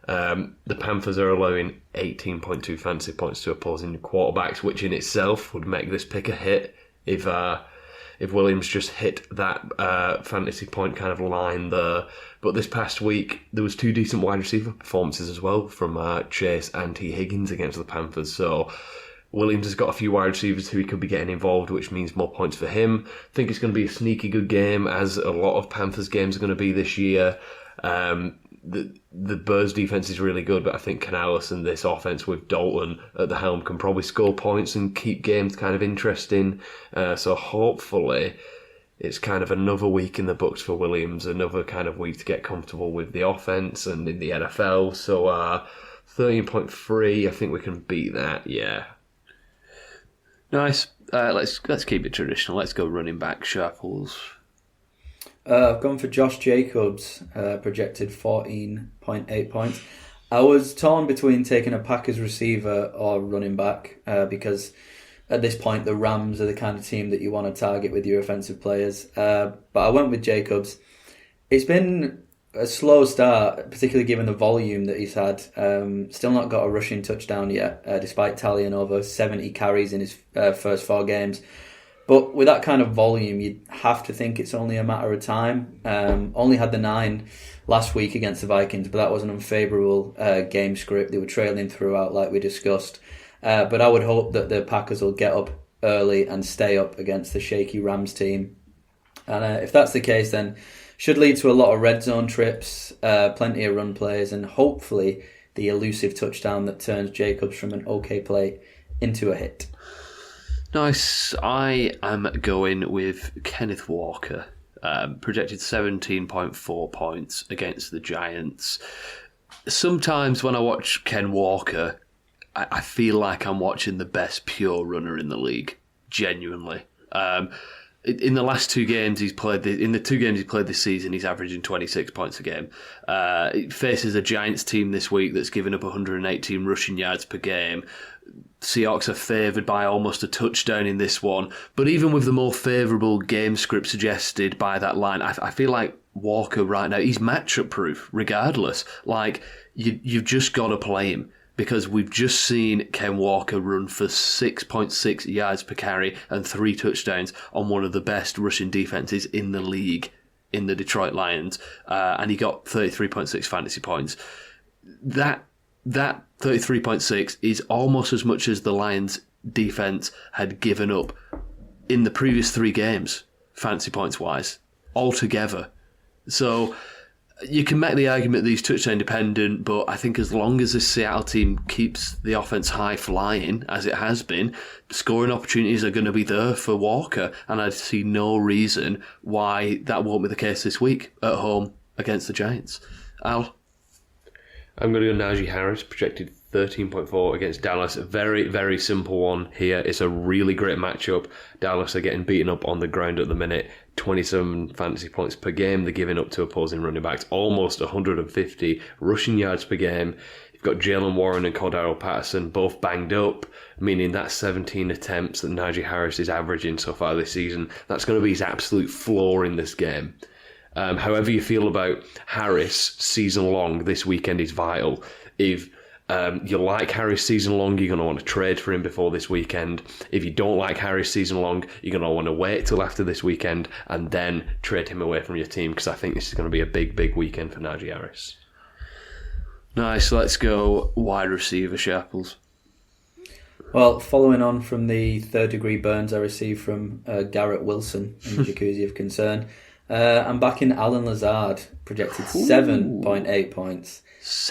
The Panthers are allowing 18.2 fantasy points to opposing quarterbacks, which in itself would make this pick a hit if Williams just hit that fantasy point kind of line there. But this past week, there was 2 decent wide receiver performances as well from Chase and T. Higgins against the Panthers. So Williams has got a few wide receivers who he could be getting involved, which means more points for him. I think it's going to be a sneaky good game, as a lot of Panthers games are going to be this year. The Bears defense is really good, but I think Canales and this offense with Dalton at the helm can probably score points and keep games kind of interesting. So hopefully it's kind of another week in the books for Williams, another kind of week to get comfortable with the offense and in the NFL. So 13.3, I think we can beat that, yeah. Nice. Let's keep it traditional. Let's go running back, Sharples. I've gone for Josh Jacobs, projected 14.8 points. I was torn between taking a Packers receiver or running back because at this point the Rams are the kind of team that you want to target with your offensive players. But I went with Jacobs. It's been a slow start, particularly given the volume that he's had. Still not got a rushing touchdown yet, despite tallying over 70 carries in his first 4 games. But with that kind of volume, you'd have to think it's only a matter of time. Only had the 9 last week against the Vikings, but that was an unfavourable game script. They were trailing throughout, like we discussed. But I would hope that the Packers will get up early and stay up against the shaky Rams team. And if that's the case, then should lead to a lot of red zone trips, plenty of run plays, and hopefully the elusive touchdown that turns Jacobs from an okay play into a hit. Nice. I am going with Kenneth Walker. Projected 17.4 points against the Giants. Sometimes when I watch Ken Walker, I feel like I'm watching the best pure runner in the league. Genuinely. In the last 2 games he's played, in the 2 games he's played this season, he's averaging 26 points a game. It faces a Giants team this week that's given up 118 rushing yards per game. Seahawks are favoured by almost a touchdown in this one. But even with the more favourable game script suggested by that line, I feel like Walker right now, he's matchup proof regardless. Like, you've just got to play him. Because we've just seen Ken Walker run for 6.6 yards per carry and 3 touchdowns on one of the best rushing defences in the league in the Detroit Lions. And he got 33.6 fantasy points. That 33.6 is almost as much as the Lions defence had given up in the previous 3 games, fantasy points-wise, altogether. So you can make the argument that he's touchdown dependent, but I think as long as this Seattle team keeps the offense high flying, as it has been, scoring opportunities are going to be there for Walker, and I see no reason why that won't be the case this week at home against the Giants. Al? I'm going to go Najee Harris, projected 13.4 against Dallas. A very, very simple one here. It's a really great matchup. Dallas are getting beaten up on the ground at the minute. 27 fantasy points per game they're giving up to opposing running backs. Almost 150 rushing yards per game. You've got Jalen Warren and Cordero Patterson both banged up, meaning that 17 attempts that Najee Harris is averaging so far this season, that's going to be his absolute floor in this game. However you feel about Harris season long, this weekend is vital. If you like Harris season long, you're going to want to trade for him before this weekend. If you don't like Harris season long, you're going to want to wait till after this weekend and then trade him away from your team, because I think this is going to be a big, big weekend for Najee Harris. Nice, let's go wide receiver, Sharples. Well, following on from the third-degree burns I received from Garrett Wilson in the Jacuzzi of Concern, I'm back in Alan Lazard, projected 7.8 points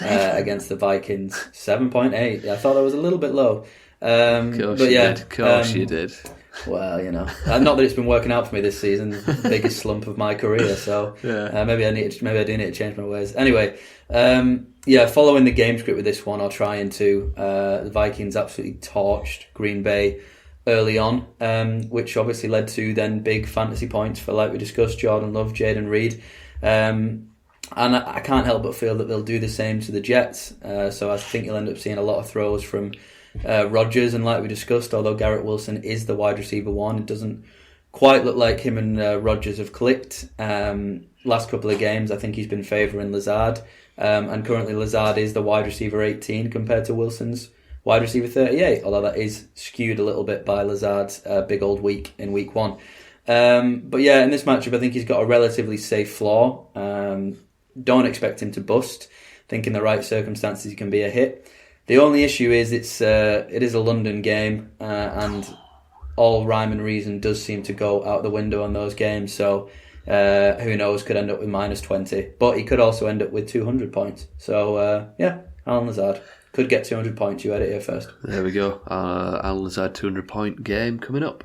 against the Vikings. 7.8. I thought that was a little bit low. Of course you did. Well, you know, not that it's been working out for me this season, the biggest slump of my career. So maybe I do need to change my ways. Anyway, following the game script with this one, I'll try into the Vikings absolutely torched Green Bay early on, which obviously led to then big fantasy points for, like we discussed, Jordan Love, Jaden Reed. And I can't help but feel that they'll do the same to the Jets. So I think you'll end up seeing a lot of throws from Rodgers, and like we discussed, although Garrett Wilson is the wide receiver 1, it doesn't quite look like him and Rodgers have clicked. Last couple of games, I think he's been favouring Lazard, and currently Lazard is the wide receiver 18 compared to Wilson's wide receiver 38, although that is skewed a little bit by Lazard's big old week in week 1. But yeah, in this matchup, I think he's got a relatively safe floor. Don't expect him to bust. I think in the right circumstances, he can be a hit. The only issue is it is a London game, and all rhyme and reason does seem to go out the window on those games. So who knows, could end up with minus 20. But he could also end up with 200 points. So Alan Lazard could get 200 points. You heard it here first. There we go. Alan Lazard 200-point game coming up.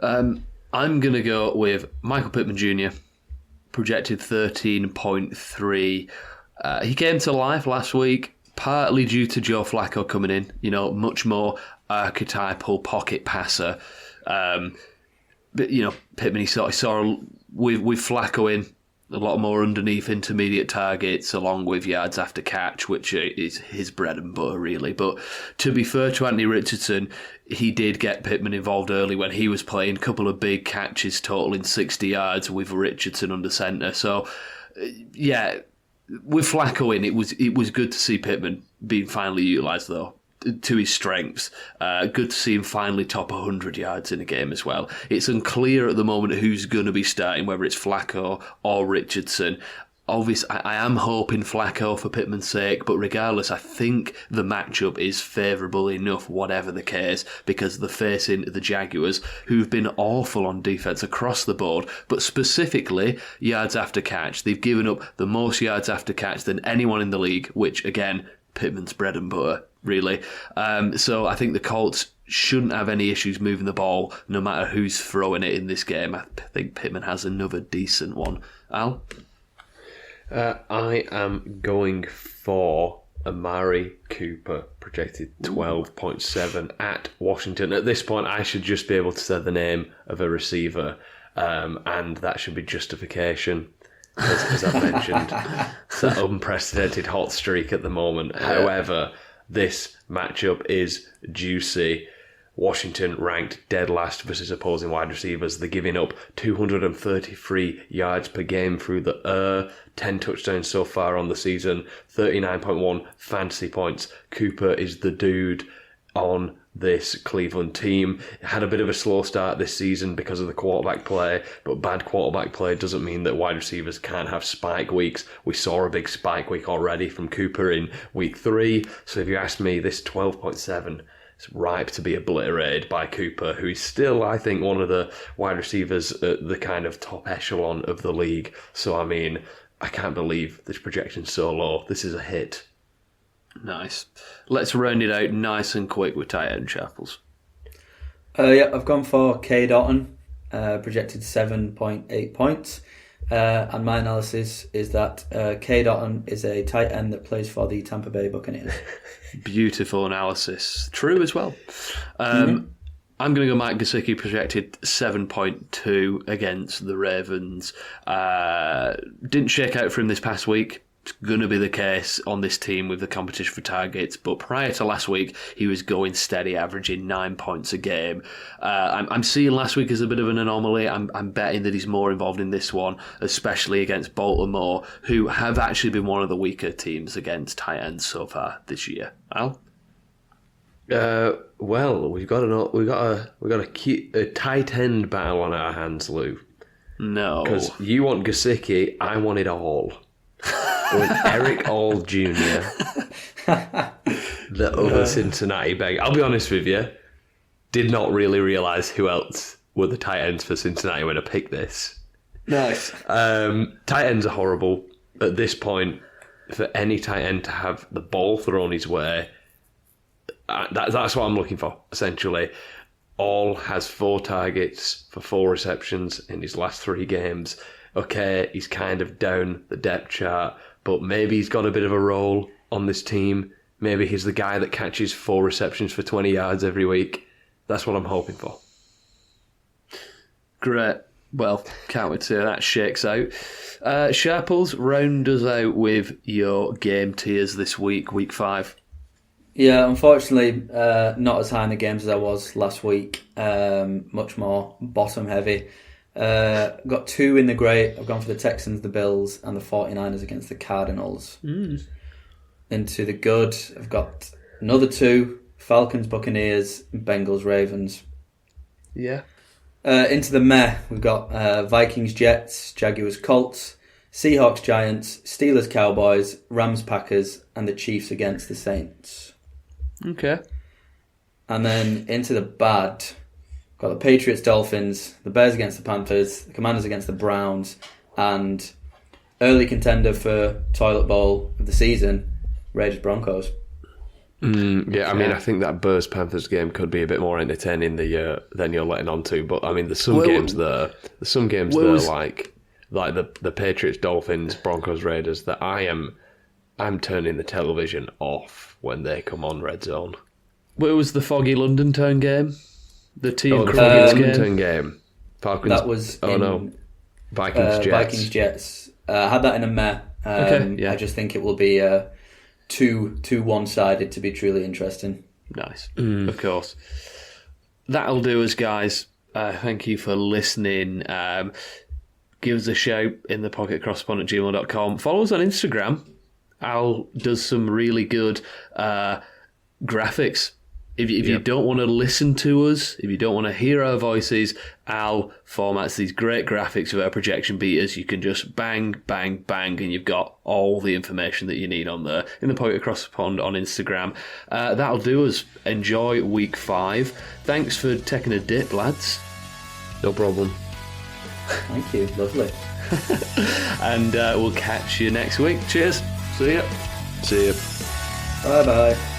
I'm going to go with Michael Pittman Jr., projected 13.3. He came to life last week, partly due to Joe Flacco coming in, much more archetypal pocket passer. But, Pittman, he saw with Flacco in, a lot more underneath intermediate targets along with yards after catch, which is his bread and butter, really. But to be fair to Anthony Richardson, he did get Pittman involved early when he was playing. A couple of big catches totaling 60 yards with Richardson under centre. So, with Flacco in, it was good to see Pittman being finally utilised, though. to his strengths. Good to see him finally top 100 yards in a game as well. It's unclear at the moment who's going to be starting, whether it's Flacco or Richardson. Obviously, I am hoping Flacco for Pittman's sake, but regardless, I think the matchup is favourable enough, whatever the case, because they're facing the Jaguars, who've been awful on defence across the board, but specifically yards after catch. They've given up the most yards after catch than anyone in the league, which, again, Pittman's bread and butter, really. So I think the Colts shouldn't have any issues moving the ball, no matter who's throwing it in this game. I think Pittman has another decent one. Al? I am going for Amari Cooper, projected 12.7 at Washington. At this point, I should just be able to say the name of a receiver, and that should be justification, as I've mentioned. It's that unprecedented hot streak at the moment. However, this matchup is juicy. Washington ranked dead last versus opposing wide receivers. They're giving up 233 yards per game through the air, 10 touchdowns so far on the season, 39.1 fantasy points. Cooper is the dude on this Cleveland team. It had a bit of a slow start this season because of the quarterback play, but bad quarterback play doesn't mean that wide receivers can't have spike weeks. We saw a big spike week already from Cooper in week 3, so if you ask me, this 12.7 is ripe to be obliterated by Cooper, who is still, I think, one of the wide receivers at the kind of top echelon of the league. So, I mean, I can't believe this projection's so low. This is a hit. Nice. Let's round it out nice and quick with tight end Sharples. Yeah, I've gone for K. Dotton, projected 7.8 points. And my analysis is that K. Dotton is a tight end that plays for the Tampa Bay Buccaneers. Beautiful analysis. True as well. I'm going to go Mike Gesicki, projected 7.2 against the Ravens. Didn't shake out for him this past week. It's going to be the case on this team with the competition for targets, but prior to last week, he was going steady, averaging 9 points a game. I'm seeing last week as a bit of an anomaly. I'm betting that he's more involved in this one, especially against Baltimore, who have actually been one of the weaker teams against tight ends so far this year. Al? Well, we've got a tight end battle on our hands, Lou. No, because you want Gesicki, I want it all. With Eric All Jr., the other Cincinnati bag. I'll be honest with you, did not really realise who else were the tight ends for Cincinnati when I picked this. Nice. Tight ends are horrible. At this point, for any tight end to have the ball thrown his way, that's what I'm looking for, essentially. All has 4 targets for 4 receptions in his last 3 games. Okay, he's kind of down the depth chart, but maybe he's got a bit of a role on this team. Maybe he's the guy that catches 4 receptions for 20 yards every week. That's what I'm hoping for. Great. Well, can't wait to see how that shakes out. Sharples, round us out with your game tiers this week, week 5. Yeah, unfortunately, not as high in the games as I was last week. Much more bottom heavy. Got 2 in the grey. I've gone for the Texans, the Bills, and the 49ers against the Cardinals. Into the good, I've got another 2, Falcons, Buccaneers, Bengals, Ravens. Yeah. Into the meh, we've got Vikings, Jets, Jaguars, Colts, Seahawks, Giants, Steelers, Cowboys, Rams, Packers, and the Chiefs against the Saints. Okay. And then into the bad, got the Patriots, Dolphins, the Bears against the Panthers, the Commanders against the Browns, and early contender for toilet bowl of the season, Raiders, Broncos. I mean, I think that Bears-Panthers game could be a bit more entertaining than you're letting on to, but I mean, there's some games there, like the Patriots, Dolphins, Broncos, Raiders, that I'm turning the television off when they come on Red Zone. Where was the foggy London Town game? The London game. Falcons. That was Vikings Jets. Vikings Jets. I had that in a meh. Okay, yeah. I just think it will be too one-sided to be truly interesting. Nice, of course. That'll do us, guys. Thank you for listening. Give us a shout in the pocketcrosspond@gmail.com. Follow us on Instagram. Al does some really good graphics. If you don't want to listen to us, if you don't want to hear our voices, Al formats these great graphics with our projection beaters. You can just bang, bang, bang, and you've got all the information that you need on there. In the Pocket Across the Pond on Instagram. That'll do us. Enjoy week 5. Thanks for taking a dip, lads. No problem. Thank you. Lovely. And we'll catch you next week. Cheers. See ya. See you. Bye-bye.